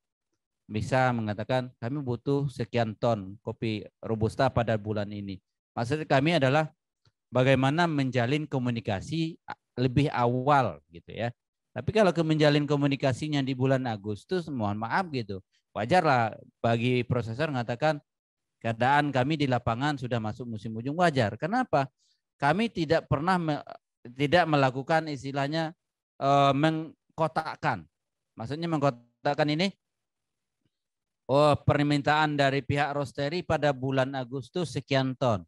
bisa mengatakan kami butuh sekian ton kopi robusta pada bulan ini. Maksud kami adalah bagaimana menjalin komunikasi lebih awal gitu ya. Tapi kalau menjalin komunikasinya di bulan Agustus, mohon maaf gitu. Wajarlah bagi prosesor mengatakan keadaan kami di lapangan sudah masuk musim ujung, wajar. Kenapa? Kami tidak pernah tidak melakukan istilahnya mengkotakkan. Maksudnya mengkotakkan ini, oh permintaan dari pihak rosteri pada bulan Agustus sekian ton.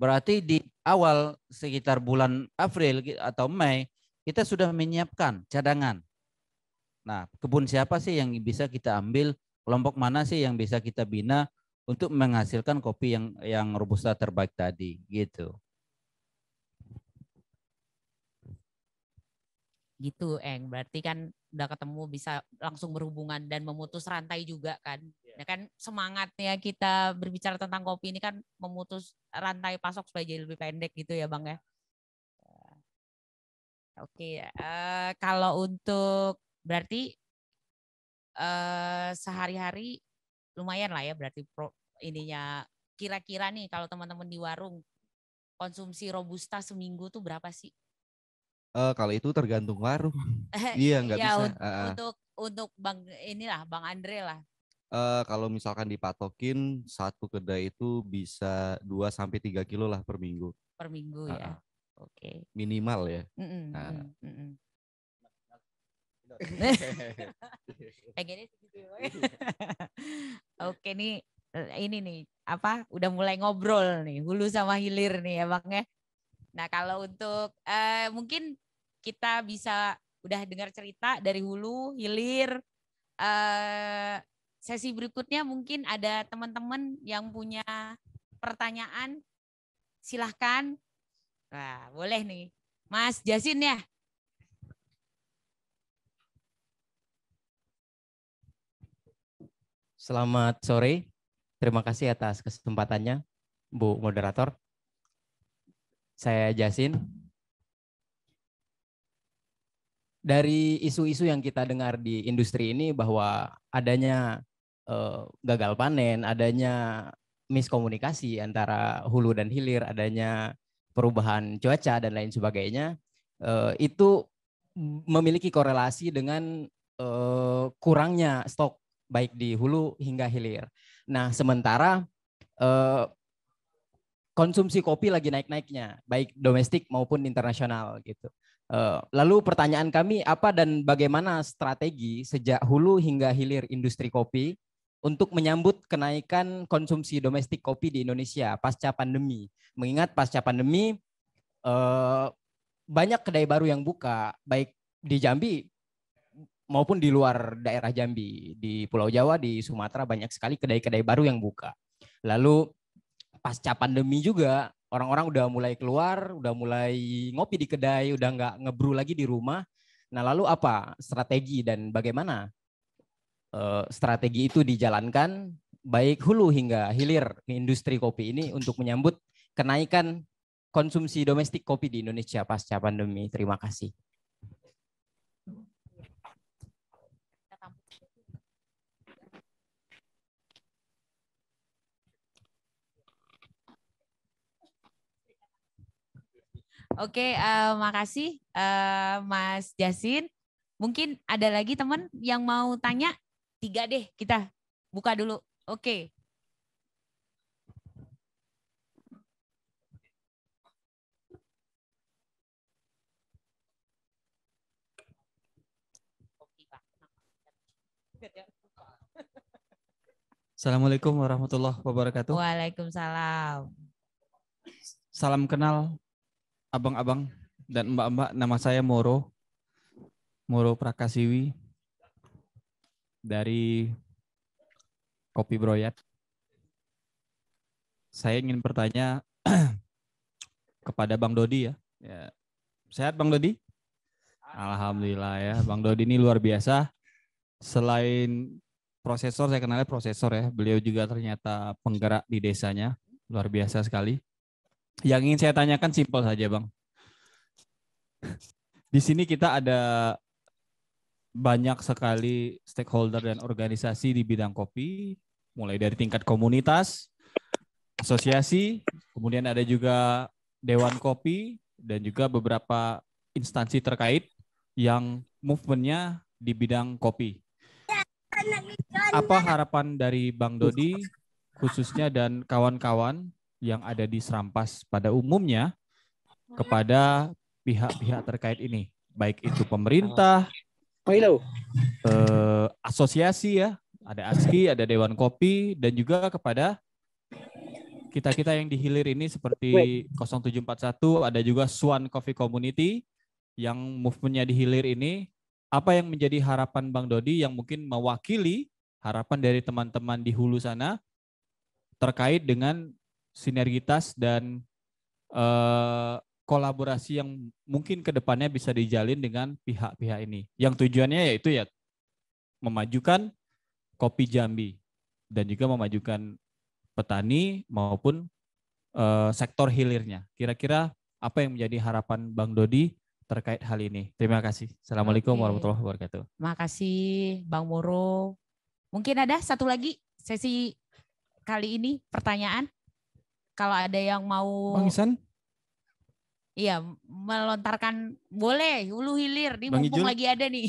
Berarti di awal sekitar bulan April atau Mei, kita sudah menyiapkan cadangan. Nah, kebun siapa sih yang bisa kita ambil, kelompok mana sih yang bisa kita bina untuk menghasilkan kopi yang robusta terbaik tadi, gitu. Gitu, Eng. Berarti kan udah ketemu, bisa langsung berhubungan dan memutus rantai juga kan. Ya kan semangatnya kita berbicara tentang kopi ini kan memutus rantai pasok supaya jadi lebih pendek gitu ya, Bang ya. Oke, kalau untuk berarti sehari-hari lumayan lah ya, berarti ininya kira-kira nih kalau teman-teman di warung konsumsi robusta seminggu tuh berapa sih? Kalau itu tergantung warung. Iya, nggak bisa. Untuk Bang inilah Bang Andre lah. Kalau misalkan dipatokin satu kedai itu bisa 2-3 kilo lah per minggu. Per minggu ya. Oke. Minimal ya. Gini segitu. Oke nih, ini nih apa? Udah mulai ngobrol nih, hulu sama hilir nih ya Bang ya. Nah kalau untuk mungkin kita bisa udah dengar cerita dari hulu, hilir. Sesi berikutnya mungkin ada teman-teman yang punya pertanyaan, silahkan. Nah, boleh nih, Mas Jasin ya. Selamat sore, terima kasih atas kesempatannya, Bu Moderator. Saya Jasin. Dari isu-isu yang kita dengar di industri ini bahwa adanya gagal panen, adanya miskomunikasi antara hulu dan hilir, adanya perubahan cuaca dan lain sebagainya, itu memiliki korelasi dengan kurangnya stok baik di hulu hingga hilir. Nah, sementara konsumsi kopi lagi naik-naiknya, baik domestik maupun internasional gitu. Lalu pertanyaan kami, apa dan bagaimana strategi sejak hulu hingga hilir industri kopi untuk menyambut kenaikan konsumsi domestik kopi di Indonesia pasca pandemi? Mengingat pasca pandemi banyak kedai baru yang buka, baik di Jambi maupun di luar daerah Jambi. Di Pulau Jawa, di Sumatera banyak sekali kedai-kedai baru yang buka. Lalu pasca pandemi juga orang-orang udah mulai keluar, udah mulai ngopi di kedai, udah nggak ngebrew lagi di rumah. Nah lalu apa strategi dan bagaimana strategi itu dijalankan baik hulu hingga hilir industri kopi ini untuk menyambut kenaikan konsumsi domestik kopi di Indonesia pasca pandemi? Terima kasih. Oke, makasih Mas Jasin. Mungkin ada lagi teman yang mau tanya? 3 deh, kita buka dulu. Oke. Assalamualaikum warahmatullahi wabarakatuh. Waalaikumsalam. Salam kenal abang-abang dan mbak-mbak. Nama saya Moro Prakasiwi dari Kopi Broyat. Saya ingin bertanya kepada Bang Dodi ya. Sehat Bang Dodi? Alhamdulillah ya. Bang Dodi ini luar biasa. Selain prosesor, saya kenalnya prosesor ya. Beliau juga ternyata penggerak di desanya. Luar biasa sekali. Yang ingin saya tanyakan simpel saja Bang. Di sini kita ada banyak sekali stakeholder dan organisasi di bidang kopi, mulai dari tingkat komunitas, asosiasi, kemudian ada juga Dewan Kopi, dan juga beberapa instansi terkait yang movementnya di bidang kopi. Apa harapan dari Bang Dodi khususnya dan kawan-kawan yang ada di Serampas pada umumnya kepada pihak-pihak terkait ini, baik itu pemerintah, asosiasi ya, ada ASKI, ada Dewan Kopi, dan juga kepada kita-kita yang di hilir ini seperti 0741, ada juga Swan Coffee Community yang movementnya di hilir ini. Apa yang menjadi harapan Bang Dodi yang mungkin mewakili harapan dari teman-teman di hulu sana terkait dengan sinergitas dan kolaborasi yang mungkin ke depannya bisa dijalin dengan pihak-pihak ini. Yang tujuannya yaitu ya memajukan kopi Jambi dan juga memajukan petani maupun sektor hilirnya. Kira-kira apa yang menjadi harapan Bang Dodi terkait hal ini? Terima kasih. Assalamualaikum warahmatullahi wabarakatuh. Makasih Bang Moro. Mungkin ada satu lagi sesi kali ini pertanyaan. Kalau ada yang mau Bang Isan? Iya, melontarkan boleh hulu hilir di Bang mumpung Ijul? lagi ada nih.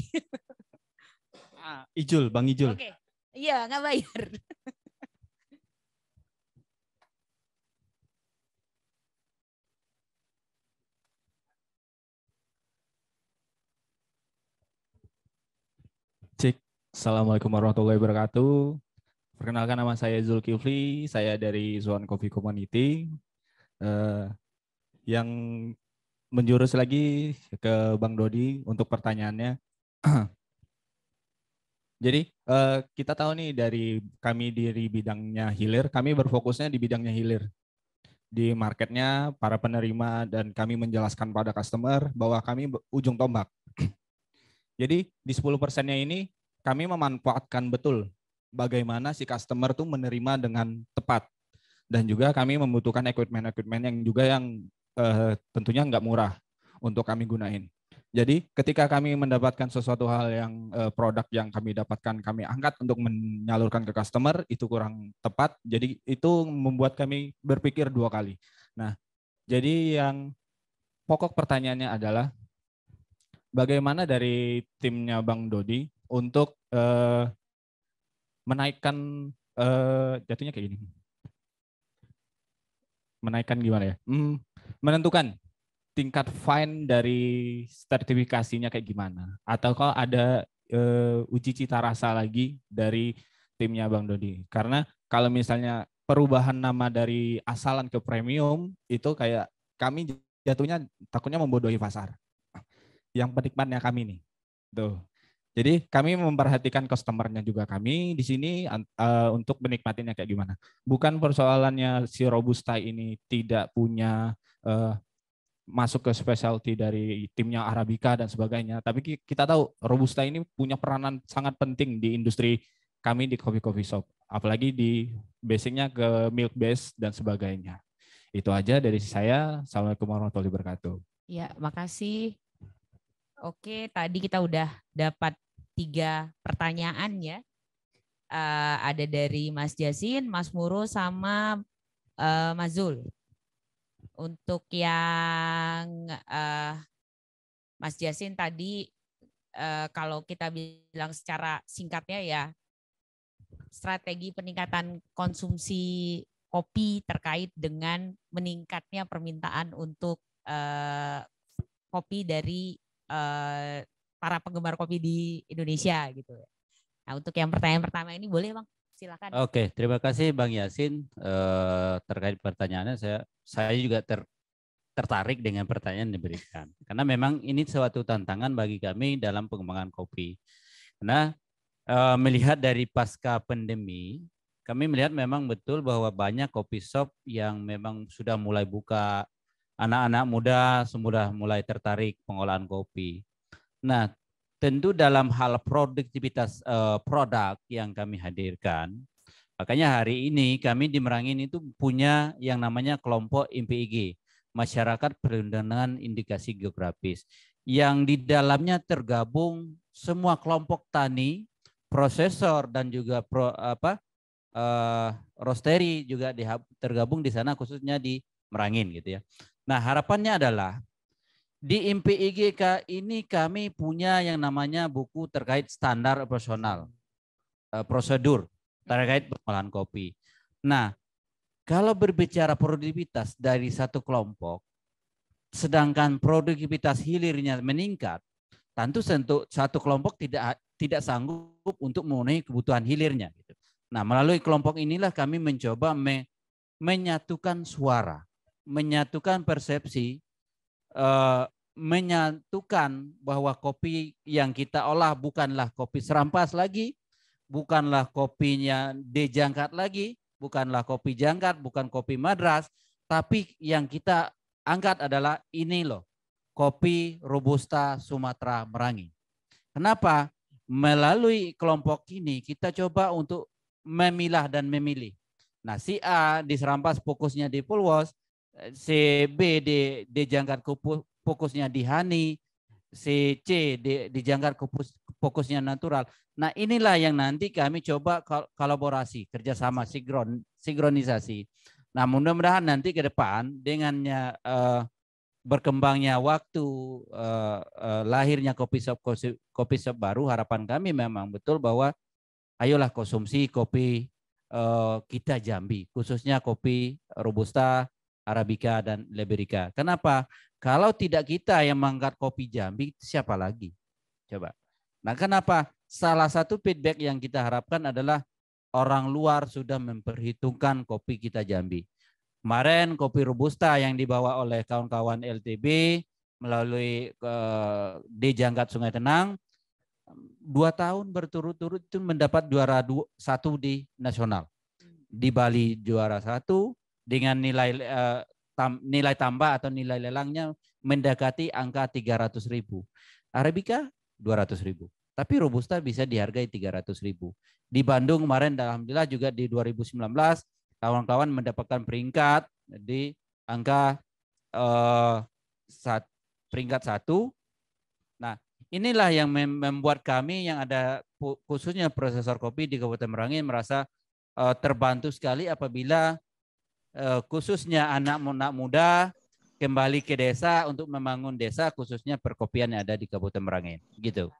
Ijul, Bang Ijul. Oke. Iya, nggak bayar. Cek. Assalamualaikum warahmatullahi wabarakatuh. Perkenalkan, nama saya Zulkifli, saya dari Swan Coffee Community. Yang menjurus lagi ke Bang Dodi untuk pertanyaannya. Jadi kita tahu nih dari kami dari bidangnya hilir, kami berfokusnya di bidangnya hilir. Di marketnya, para penerima, dan kami menjelaskan pada customer bahwa kami ujung tombak. Jadi di 10%-nya ini kami memanfaatkan betul bagaimana si customer tuh menerima dengan tepat. Dan juga kami membutuhkan equipment yang juga yang tentunya nggak murah untuk kami gunain. Jadi ketika kami mendapatkan sesuatu hal yang produk yang kami dapatkan, kami angkat untuk menyalurkan ke customer, itu kurang tepat. Jadi itu membuat kami berpikir dua kali. Nah, jadi yang pokok pertanyaannya adalah bagaimana dari timnya Bang Dodi untuk menaikkan jatuhnya kayak gini. Menaikkan gimana ya? Menentukan tingkat fine dari sertifikasinya kayak gimana? Atau kalau ada uji cita rasa lagi dari timnya Bang Dodi? Karena kalau misalnya perubahan nama dari asalan ke premium itu kayak kami jatuhnya takutnya membodohi pasar. Yang penikmatnya kami nih. Tuh. Jadi kami memperhatikan customer-nya juga kami di sini untuk menikmatinya kayak gimana. Bukan persoalannya si Robusta ini tidak punya masuk ke specialty dari timnya Arabica dan sebagainya. Tapi kita tahu Robusta ini punya peranan sangat penting di industri kami di coffee shop. Apalagi di basicnya ke milk base dan sebagainya. Itu aja dari saya. Assalamualaikum warahmatullahi wabarakatuh. Ya, makasih. Oke, tadi kita udah dapat 3 pertanyaan ya. Ada dari Mas Jasin, Mas Muro, sama Mas Zul. Untuk yang Mas Jasin tadi, kalau kita bilang secara singkatnya ya, strategi peningkatan konsumsi kopi terkait dengan meningkatnya permintaan untuk kopi dari para penggemar kopi di Indonesia gitu. Nah, untuk yang pertanyaan pertama ini boleh Bang, silakan. Oke, terima kasih Bang Yasin terkait pertanyaannya. Saya juga tertarik dengan pertanyaan yang diberikan. Karena memang ini suatu tantangan bagi kami dalam pengembangan kopi. Karena melihat dari pasca pandemi, kami melihat memang betul bahwa banyak kopi shop yang memang sudah mulai buka, anak-anak muda sudah mulai tertarik pengolahan kopi. Nah, tentu dalam hal produktivitas produk yang kami hadirkan, makanya hari ini kami di Merangin itu punya yang namanya kelompok MPIG, Masyarakat Perlindungan Indikasi Geografis, yang di dalamnya tergabung semua kelompok tani, prosesor dan juga roastery juga tergabung di sana khususnya di Merangin gitu ya. Nah, harapannya adalah Di IMPI IGK ini kami punya yang namanya buku terkait standar operasional, prosedur terkait pengolahan kopi. Nah, kalau berbicara produktivitas dari satu kelompok, sedangkan produktivitas hilirnya meningkat, tentu satu kelompok tidak sanggup untuk memenuhi kebutuhan hilirnya. Nah, melalui kelompok inilah kami mencoba menyatukan suara, menyatukan persepsi, menyatukan bahwa kopi yang kita olah bukanlah kopi serampas lagi, bukanlah kopinya dijangkat lagi, bukanlah kopi jangkat, bukan kopi madras, tapi yang kita angkat adalah ini loh, kopi Robusta Sumatera Merangin. Kenapa? Melalui kelompok ini kita coba untuk memilah dan memilih. Nah, si A di Serampas fokusnya di Pulwos, si B di Jangkar fokusnya di Hani, si C di Jangkar fokusnya natural. Nah, inilah yang nanti kami coba kolaborasi, kerjasama, sinkronisasi. Nah, mudah-mudahan nanti ke depan dengannya berkembangnya waktu, lahirnya kopi shop baru, harapan kami memang betul bahwa ayolah konsumsi kopi kita Jambi, khususnya kopi Robusta, Arabica, dan Liberica. Kenapa? Kalau tidak kita yang mengangkat kopi Jambi, siapa lagi? Coba. Nah, kenapa? Salah satu feedback yang kita harapkan adalah orang luar sudah memperhitungkan kopi kita Jambi. Kemarin kopi Robusta yang dibawa oleh kawan-kawan LTB melalui Dejangkat Sungai Tenang, 2 tahun berturut-turut itu mendapat juara 1 di nasional. Di Bali juara 1 dengan nilai tambah atau nilai lelangnya mendekati angka 300.000. Arabica 200.000. Tapi Robusta bisa dihargai 300.000. Di Bandung kemarin alhamdulillah juga di 2019 kawan-kawan mendapatkan peringkat di angka peringkat 1. Nah, inilah yang membuat kami yang ada khususnya prosesor kopi di Kabupaten Merangin merasa terbantu sekali apabila khususnya anak muda kembali ke desa untuk membangun desa khususnya perkopian yang ada di Kabupaten Merangin gitu.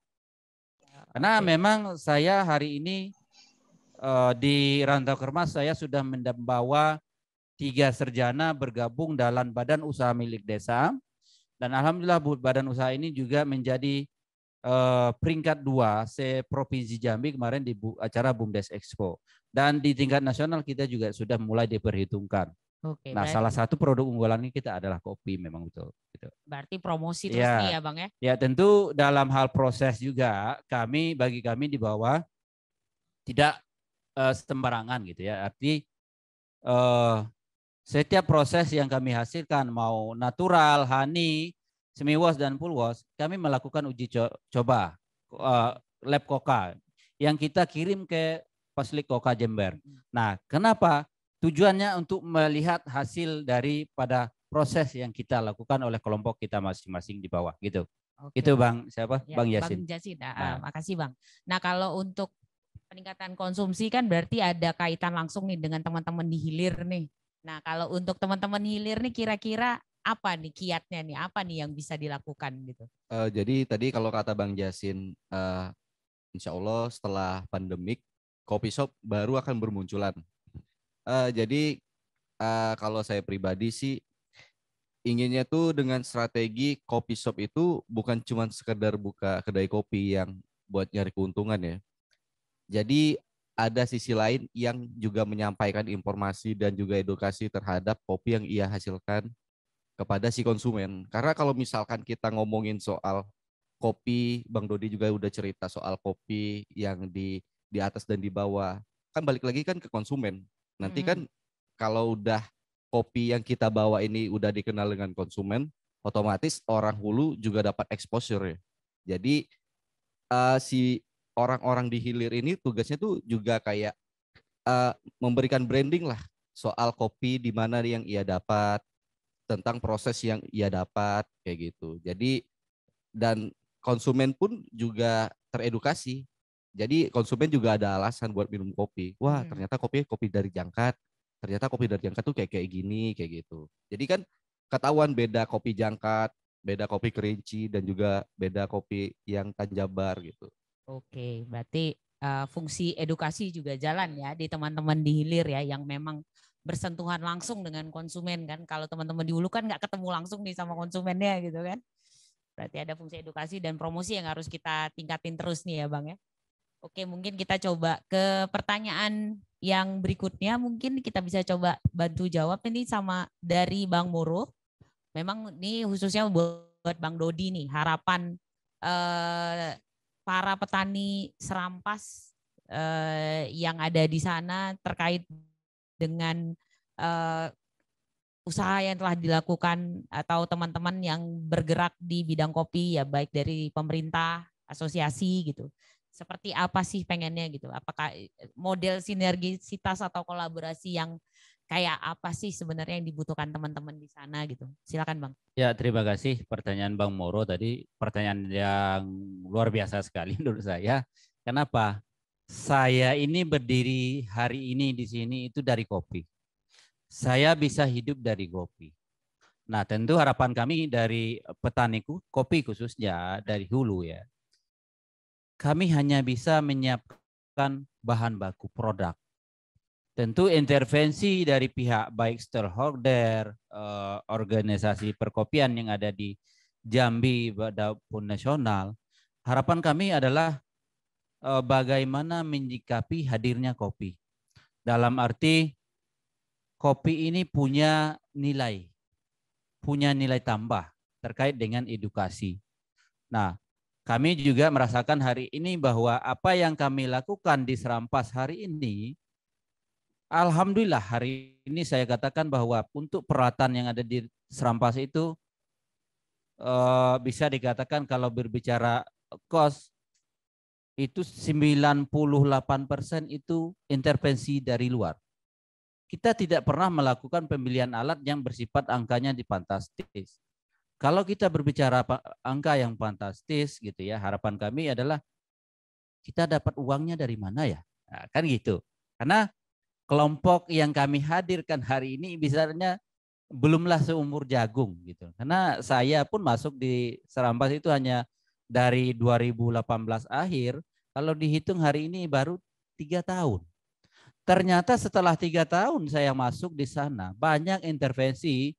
Karena memang saya hari ini di Rantau Kermas saya sudah membawa 3 sarjana bergabung dalam badan usaha milik desa dan alhamdulillah badan usaha ini juga menjadi peringkat 2 se-Provinsi Jambi kemarin di acara BUMDes Expo. Dan di tingkat nasional kita juga sudah mulai diperhitungkan. Oke, nah, salah satu produk unggulan kita adalah kopi memang betul. Gitu. Berarti promosi terus nih ya Bang ya? Ya tentu dalam hal proses juga bagi kami di bawah tidak sembarangan gitu ya. Arti setiap proses yang kami hasilkan mau natural, honey, semiwas dan pulwas, kami melakukan uji coba lab Koka yang kita kirim ke Paslik Koka Jember. Nah, kenapa? Tujuannya untuk melihat hasil daripada proses yang kita lakukan oleh kelompok kita masing-masing di bawah gitu. Oke. Itu Bang siapa? Ya, Bang Yasin. Bang Yasin. Makasih Bang. Nah, kalau untuk peningkatan konsumsi kan berarti ada kaitan langsung nih dengan teman-teman di hilir nih. Nah, kalau untuk teman-teman hilir nih kira-kira apa nih kiatnya nih? Apa nih yang bisa dilakukan gitu? Jadi tadi kalau kata Bang Yasin, insya Allah setelah pandemik, kopi shop baru akan bermunculan. Jadi kalau saya pribadi sih, inginnya tuh dengan strategi kopi shop itu bukan cuma sekedar buka kedai kopi yang buat nyari keuntungan ya. Jadi ada sisi lain yang juga menyampaikan informasi dan juga edukasi terhadap kopi yang ia hasilkan kepada si konsumen. Karena kalau misalkan kita ngomongin soal kopi, Bang Dodi juga udah cerita soal kopi yang di atas dan di bawah. Kan balik lagi kan ke konsumen. Nanti kan kalau udah kopi yang kita bawa ini udah dikenal dengan konsumen, otomatis orang hulu juga dapat exposure ya. Jadi si orang-orang di hilir ini tugasnya tuh juga kayak memberikan branding lah soal kopi di mana yang ia dapat, tentang proses yang ia dapat kayak gitu. Jadi dan konsumen pun juga teredukasi. Jadi konsumen juga ada alasan buat minum kopi. Wah, ternyata kopi dari Jangkat. Ternyata kopi dari Jangkat tuh kayak gini, kayak gitu. Jadi kan ketahuan beda kopi Jangkat, beda kopi kerinci dan juga beda kopi yang Tanjabar gitu. Oke, berarti fungsi edukasi juga jalan ya di teman-teman di hilir ya yang memang bersentuhan langsung dengan konsumen kan. Kalau teman-teman di hulu kan nggak ketemu langsung nih sama konsumennya gitu kan. Berarti ada fungsi edukasi dan promosi yang harus kita tingkatin terus nih ya Bang ya. Oke, mungkin kita coba ke pertanyaan yang berikutnya. Mungkin kita bisa coba bantu jawab ini sama dari Bang Moro. Memang ini khususnya buat Bang Dodi nih, harapan para petani serampas yang ada di sana terkait dengan usaha yang telah dilakukan atau teman-teman yang bergerak di bidang kopi ya baik dari pemerintah, asosiasi gitu. Seperti apa sih pengennya gitu? Apakah model sinergisitas atau kolaborasi yang kayak apa sih sebenarnya yang dibutuhkan teman-teman di sana gitu? Silakan Bang. Ya, terima kasih pertanyaan Bang Moro tadi, pertanyaan yang luar biasa sekali menurut saya. Kenapa? Saya ini berdiri hari ini di sini itu dari kopi. Saya bisa hidup dari kopi. Nah, tentu harapan kami dari petani kopi khususnya dari hulu ya. Kami hanya bisa menyiapkan bahan baku produk. Tentu intervensi dari pihak baik stakeholder, organisasi perkopian yang ada di Jambi maupun nasional, harapan kami adalah bagaimana menyikapi hadirnya kopi. Dalam arti kopi ini punya nilai tambah terkait dengan edukasi. Nah, kami juga merasakan hari ini bahwa apa yang kami lakukan di Serampas hari ini, alhamdulillah hari ini saya katakan bahwa untuk peralatan yang ada di Serampas itu bisa dikatakan kalau berbicara cost itu 98% itu intervensi dari luar. Kita tidak pernah melakukan pembelian alat yang bersifat angkanya di fantastis. Kalau kita berbicara angka yang fantastis gitu ya, harapan kami adalah kita dapat uangnya dari mana ya? Nah, kan gitu. Karena kelompok yang kami hadirkan hari ini misalnya belumlah seumur jagung gitu. Karena saya pun masuk di Serampas itu hanya dari 2018 akhir, kalau dihitung hari ini baru 3 tahun. Ternyata setelah 3 tahun saya masuk di sana, banyak intervensi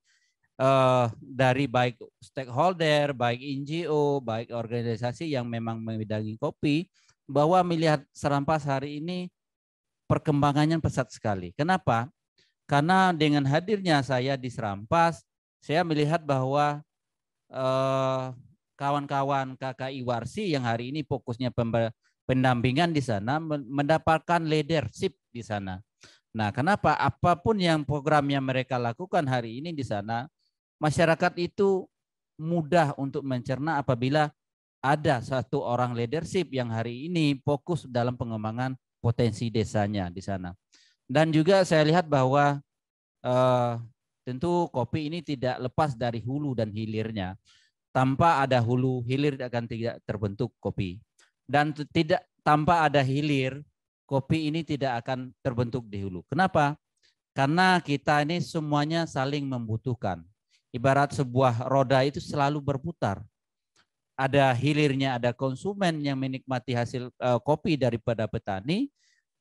dari baik stakeholder, baik NGO, baik organisasi yang memang membidangi kopi, bahwa melihat Serampas hari ini perkembangannya pesat sekali. Kenapa? Karena dengan hadirnya saya di Serampas, saya melihat bahwa kawan-kawan KKI Warsi yang hari ini fokusnya pendampingan di sana mendapatkan leadership di sana. Nah, kenapa? Apapun yang programnya mereka lakukan hari ini di sana, masyarakat itu mudah untuk mencerna apabila ada satu orang leadership yang hari ini fokus dalam pengembangan potensi desanya di sana. Dan juga saya lihat bahwa tentu kopi ini tidak lepas dari hulu dan hilirnya. Tanpa ada hulu, hilir akan tidak terbentuk kopi. Dan tidak tanpa ada hilir, kopi ini tidak akan terbentuk di hulu. Kenapa? Karena kita ini semuanya saling membutuhkan. Ibarat sebuah roda itu selalu berputar. Ada hilirnya, ada konsumen yang menikmati hasil kopi daripada petani.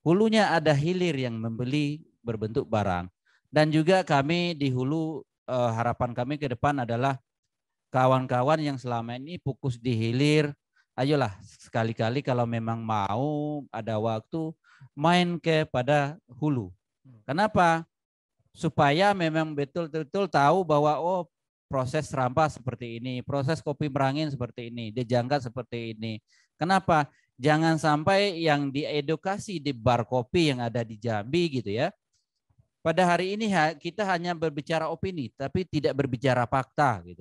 Hulunya ada hilir yang membeli berbentuk barang. Dan juga kami di hulu, harapan kami ke depan adalah kawan-kawan yang selama ini fokus di hilir, ayolah sekali-kali kalau memang mau ada waktu main kepada hulu. Kenapa? Supaya memang betul-betul tahu bahwa oh proses Serampas seperti ini, proses kopi Merangin seperti ini, Dejangkat seperti ini. Kenapa? Jangan sampai yang diedukasi di bar kopi yang ada di Jambi gitu ya. Pada hari ini kita hanya berbicara opini, tapi tidak berbicara fakta gitu.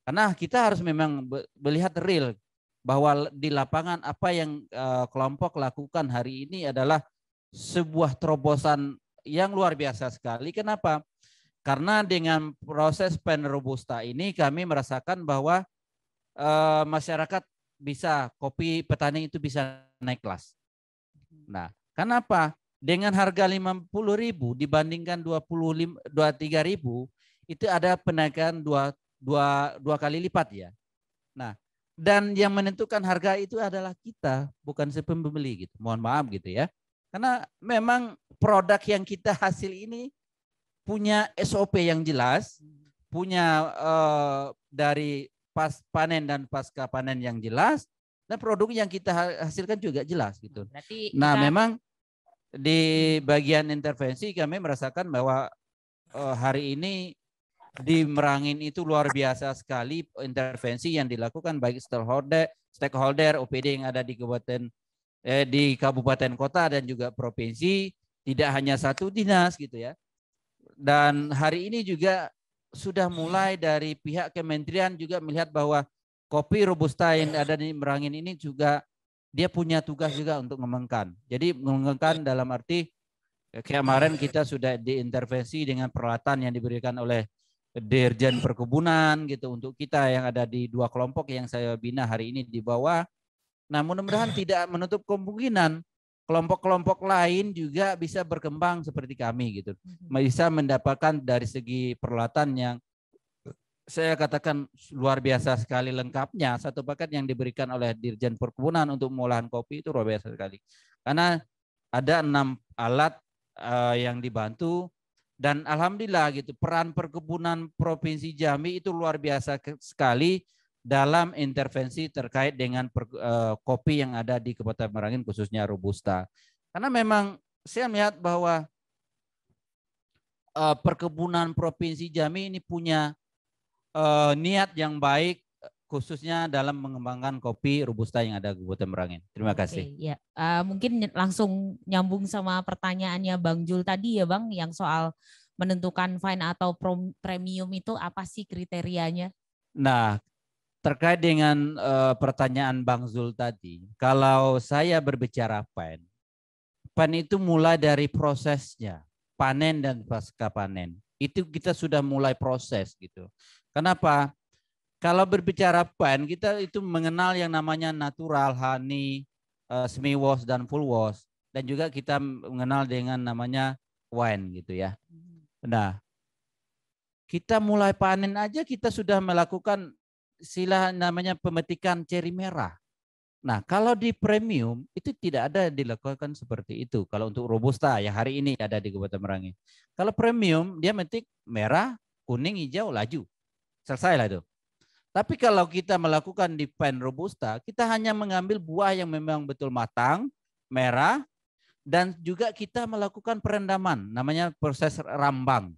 Karena kita harus memang melihat real bahwa di lapangan apa yang kelompok lakukan hari ini adalah sebuah terobosan yang luar biasa sekali. Kenapa? Karena dengan proses pen robusta ini kami merasakan bahwa masyarakat bisa, kopi petani itu bisa naik kelas. Nah, kenapa? Dengan harga 50.000 dibandingkan 23.000 itu ada penaikan dua kali lipat ya. Nah, dan yang menentukan harga itu adalah kita, bukan si pembeli gitu. Mohon maaf gitu ya. Karena memang produk yang kita hasil ini punya SOP yang jelas, punya dari pas panen dan pasca panen yang jelas, dan produk yang kita hasilkan juga jelas gitu. Berarti Nah, kita... memang di bagian intervensi kami merasakan bahwa hari ini di Merangin itu luar biasa sekali intervensi yang dilakukan baik stakeholder OPD yang ada di kabupaten kota dan juga provinsi, tidak hanya satu dinas gitu ya. Dan hari ini juga sudah mulai dari pihak kementerian juga melihat bahwa kopi robusta yang ada di Merangin ini juga dia punya tugas juga untuk mengembangkan. Jadi mengembangkan dalam arti kemarin kita sudah diintervensi dengan peralatan yang diberikan oleh Dirjen Perkebunan gitu untuk kita yang ada di 2 kelompok yang saya bina hari ini di bawah. Nah, mudah-mudahan tidak menutup kemungkinan kelompok-kelompok lain juga bisa berkembang seperti kami gitu. Bisa mendapatkan dari segi peralatan yang saya katakan luar biasa sekali lengkapnya. Satu paket yang diberikan oleh Dirjen Perkebunan untuk pengolahan kopi itu luar biasa sekali. Karena ada 6 alat yang dibantu. Dan alhamdulillah gitu peran perkebunan Provinsi Jambi itu luar biasa sekali dalam intervensi terkait dengan kopi yang ada di Kabupaten Merangin khususnya robusta. Karena memang saya melihat bahwa perkebunan Provinsi Jambi ini punya niat yang baik khususnya dalam mengembangkan kopi robusta yang ada di Kabupaten Merangin. Terima kasih. Ya. Mungkin langsung nyambung sama pertanyaannya Bang Jul tadi ya Bang, yang soal menentukan fine atau premium itu apa sih kriterianya? Nah, terkait dengan pertanyaan Bang Zul tadi, kalau saya berbicara fine itu mulai dari prosesnya, panen dan pasca panen. Itu kita sudah mulai proses gitu. Kenapa? Kalau berbicara fine, kita itu mengenal yang namanya natural, honey, semi wash dan full wash, dan juga kita mengenal dengan namanya wine gitu ya. Nah, kita mulai panen aja kita sudah melakukan namanya pemetikan ceri merah. Nah, kalau di premium itu tidak ada dilakukan seperti itu. Kalau untuk robusta yang hari ini ada di Kabupaten Merangin. Kalau premium dia metik merah, kuning, hijau, laju. Selesai lah itu. Tapi kalau kita melakukan di pen robusta, kita hanya mengambil buah yang memang betul matang, merah, dan juga kita melakukan perendaman, namanya proses rambang.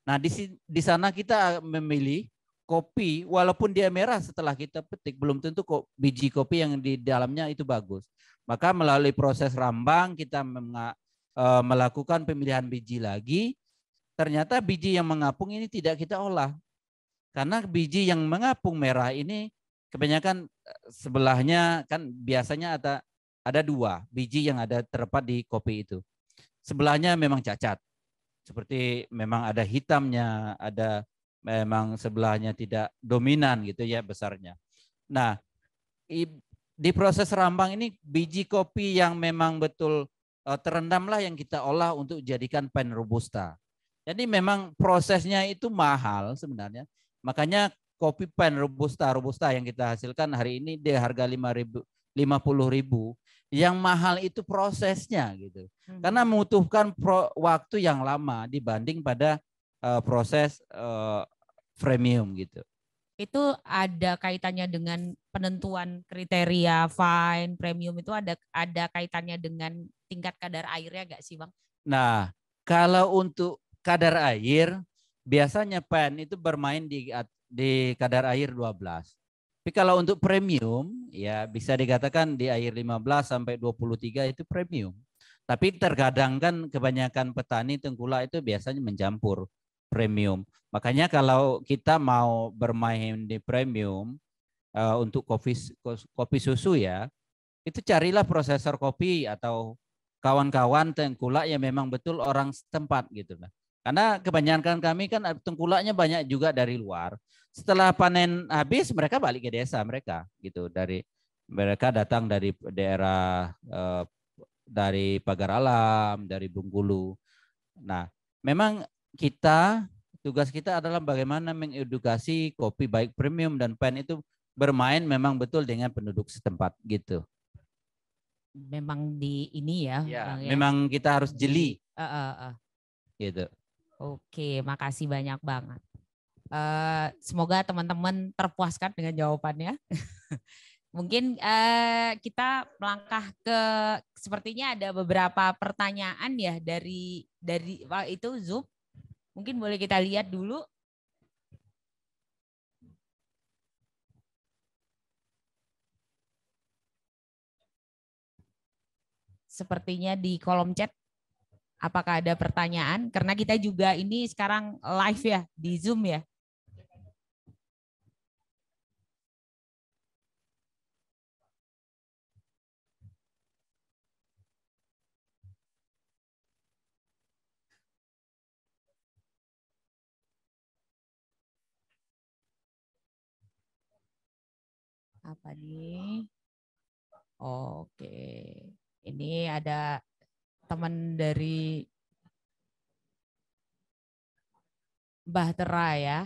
Nah, di sana kita memilih kopi, walaupun dia merah setelah kita petik, belum tentu kok biji kopi yang di dalamnya itu bagus. Maka melalui proses rambang kita melakukan pemilihan biji lagi. Ternyata biji yang mengapung ini tidak kita olah. Karena biji yang mengapung merah ini kebanyakan sebelahnya kan biasanya ada 2 biji yang ada terdapat di kopi itu. Sebelahnya memang cacat. Seperti memang ada hitamnya, ada memang sebelahnya tidak dominan gitu ya besarnya. Nah, di proses rambang ini biji kopi yang memang betul terendamlah yang kita olah untuk jadikan pen robusta. Jadi memang prosesnya itu mahal sebenarnya. Makanya kopi pen robusta yang kita hasilkan hari ini di harga 50.000 yang mahal itu prosesnya gitu. Karena membutuhkan waktu yang lama dibanding pada proses premium gitu. Itu ada kaitannya dengan penentuan kriteria fine, premium itu ada kaitannya dengan tingkat kadar airnya nggak sih Bang? Nah, kalau untuk kadar air biasanya pen itu bermain di kadar air 12. Tapi kalau untuk premium ya bisa dikatakan di air 15 sampai 23 itu premium. Tapi terkadang kan kebanyakan petani tengkulak itu biasanya mencampur premium. Makanya kalau kita mau bermain di premium untuk kopi susu ya, itu carilah prosesor kopi atau kawan-kawan tengkulak yang memang betul orang setempat gitu lah. Karena kebanyakan kami kan tengkulaknya banyak juga dari luar. Setelah panen habis mereka balik ke desa mereka gitu, mereka datang dari daerah dari Pagar Alam, dari Bengkulu. Nah, memang kita Tugas kita adalah bagaimana mengedukasi kopi baik premium dan fine itu bermain memang betul dengan penduduk setempat gitu. Memang di ini ya. Ya, Bang, ya. memang kita harus jeli. Gitu. Oke, makasih banyak banget. Semoga teman-teman terpuaskan dengan jawabannya. Mungkin kita melangkah ke, sepertinya ada beberapa pertanyaan ya dari itu Zoom. Mungkin boleh kita lihat dulu. Sepertinya di kolom chat. Apakah ada pertanyaan? Karena kita juga ini sekarang live ya di Zoom ya. Apa nih? Oke. Ini ada teman dari Bahtera ya.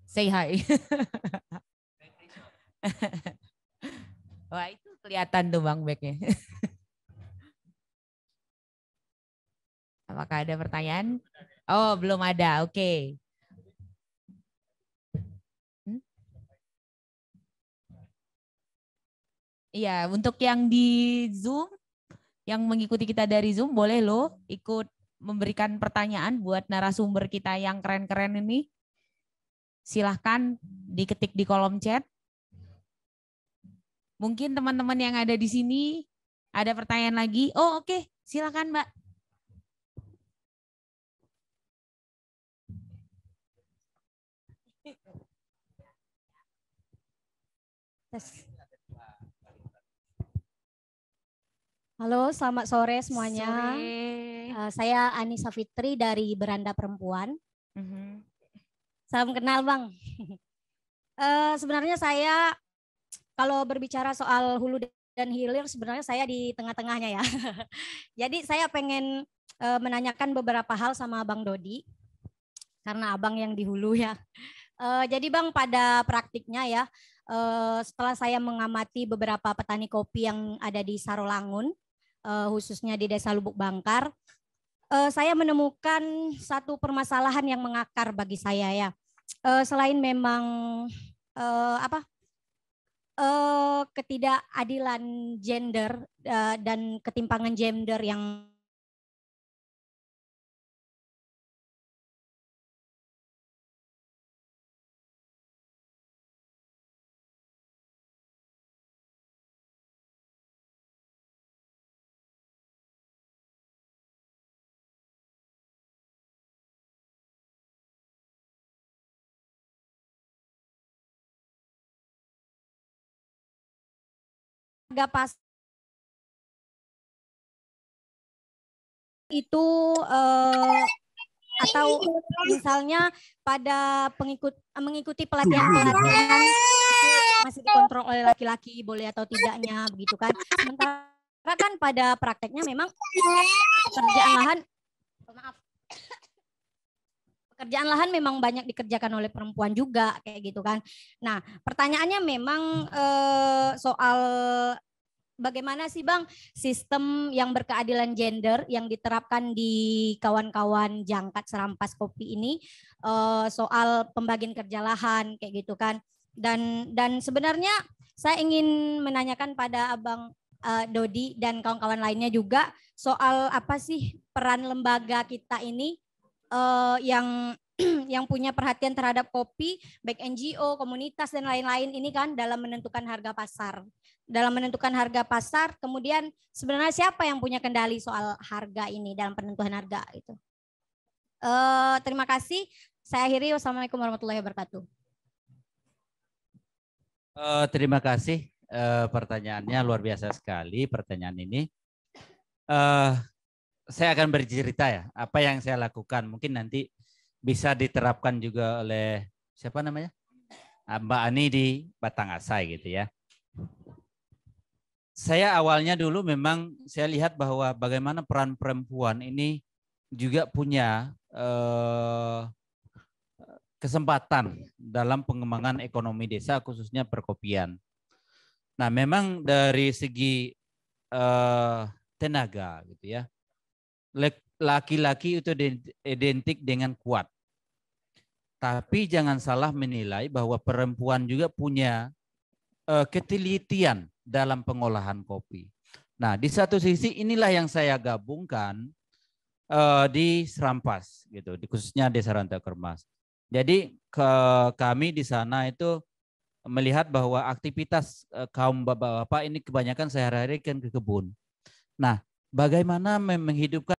Say hi. Wah, itu kelihatan tuh Bang Beknya. Apakah ada pertanyaan? Oh, belum ada. Oke. Iya, untuk yang di Zoom, yang mengikuti kita dari Zoom, boleh loh ikut memberikan pertanyaan buat narasumber kita yang keren-keren ini. Silahkan diketik di kolom chat. Mungkin teman-teman yang ada di sini ada pertanyaan lagi. Oh, oke. Silahkan Mbak. Halo, selamat sore semuanya. Sore. Saya Anissa Fitri dari Beranda Perempuan. Salam kenal Bang. Sebenarnya saya kalau berbicara soal hulu dan hilir, sebenarnya saya di tengah-tengahnya ya. Jadi saya pengen menanyakan beberapa hal sama Bang Dodi, karena abang yang di hulu ya. Jadi Bang, pada praktiknya ya, setelah saya mengamati beberapa petani kopi yang ada di Sarolangun, khususnya di Desa Lubuk Bangkar, saya menemukan satu permasalahan yang mengakar bagi saya ya. Selain memang ketidakadilan gender dan ketimpangan gender yang harga pas itu atau misalnya pada mengikuti pelatihan-pelatihan masih dikontrol oleh laki-laki boleh atau tidaknya begitu kan. Sementara kan pada prakteknya memang pekerjaan lahan memang banyak dikerjakan oleh perempuan juga kayak gitu kan. Nah, pertanyaannya memang soal bagaimana sih Bang sistem yang berkeadilan gender yang diterapkan di kawan-kawan jangkat serampas kopi ini soal pembagian kerja lahan kayak gitu kan. Dan sebenarnya saya ingin menanyakan pada Abang Dodi dan kawan-kawan lainnya juga soal apa sih peran lembaga kita ini yang punya perhatian terhadap kopi, baik NGO, komunitas dan lain-lain ini kan dalam menentukan harga pasar. Dalam menentukan harga pasar, kemudian sebenarnya siapa yang punya kendali soal harga ini dalam penentuan harga itu. Terima kasih. Saya akhiri. Wassalamualaikum warahmatullahi wabarakatuh. Terima kasih. Pertanyaannya luar biasa sekali pertanyaan ini. Saya akan bercerita ya apa yang saya lakukan. Mungkin nanti bisa diterapkan juga oleh siapa namanya Mbak Ani di Batangasai gitu ya. Saya awalnya dulu memang saya lihat bahwa bagaimana peran perempuan ini juga punya kesempatan dalam pengembangan ekonomi desa khususnya perkopian. Nah, memang dari segi tenaga gitu ya, laki-laki itu identik dengan kuat. Tapi jangan salah menilai bahwa perempuan juga punya ketelitian dalam pengolahan kopi. Nah, di satu sisi inilah yang saya gabungkan di Serampas gitu, khususnya Desa Rantau Kermas. Jadi kami di sana itu melihat bahwa aktivitas kaum bapak-bapak ini kebanyakan sehari-hari kan ke kebun. Nah, bagaimana menghidupkan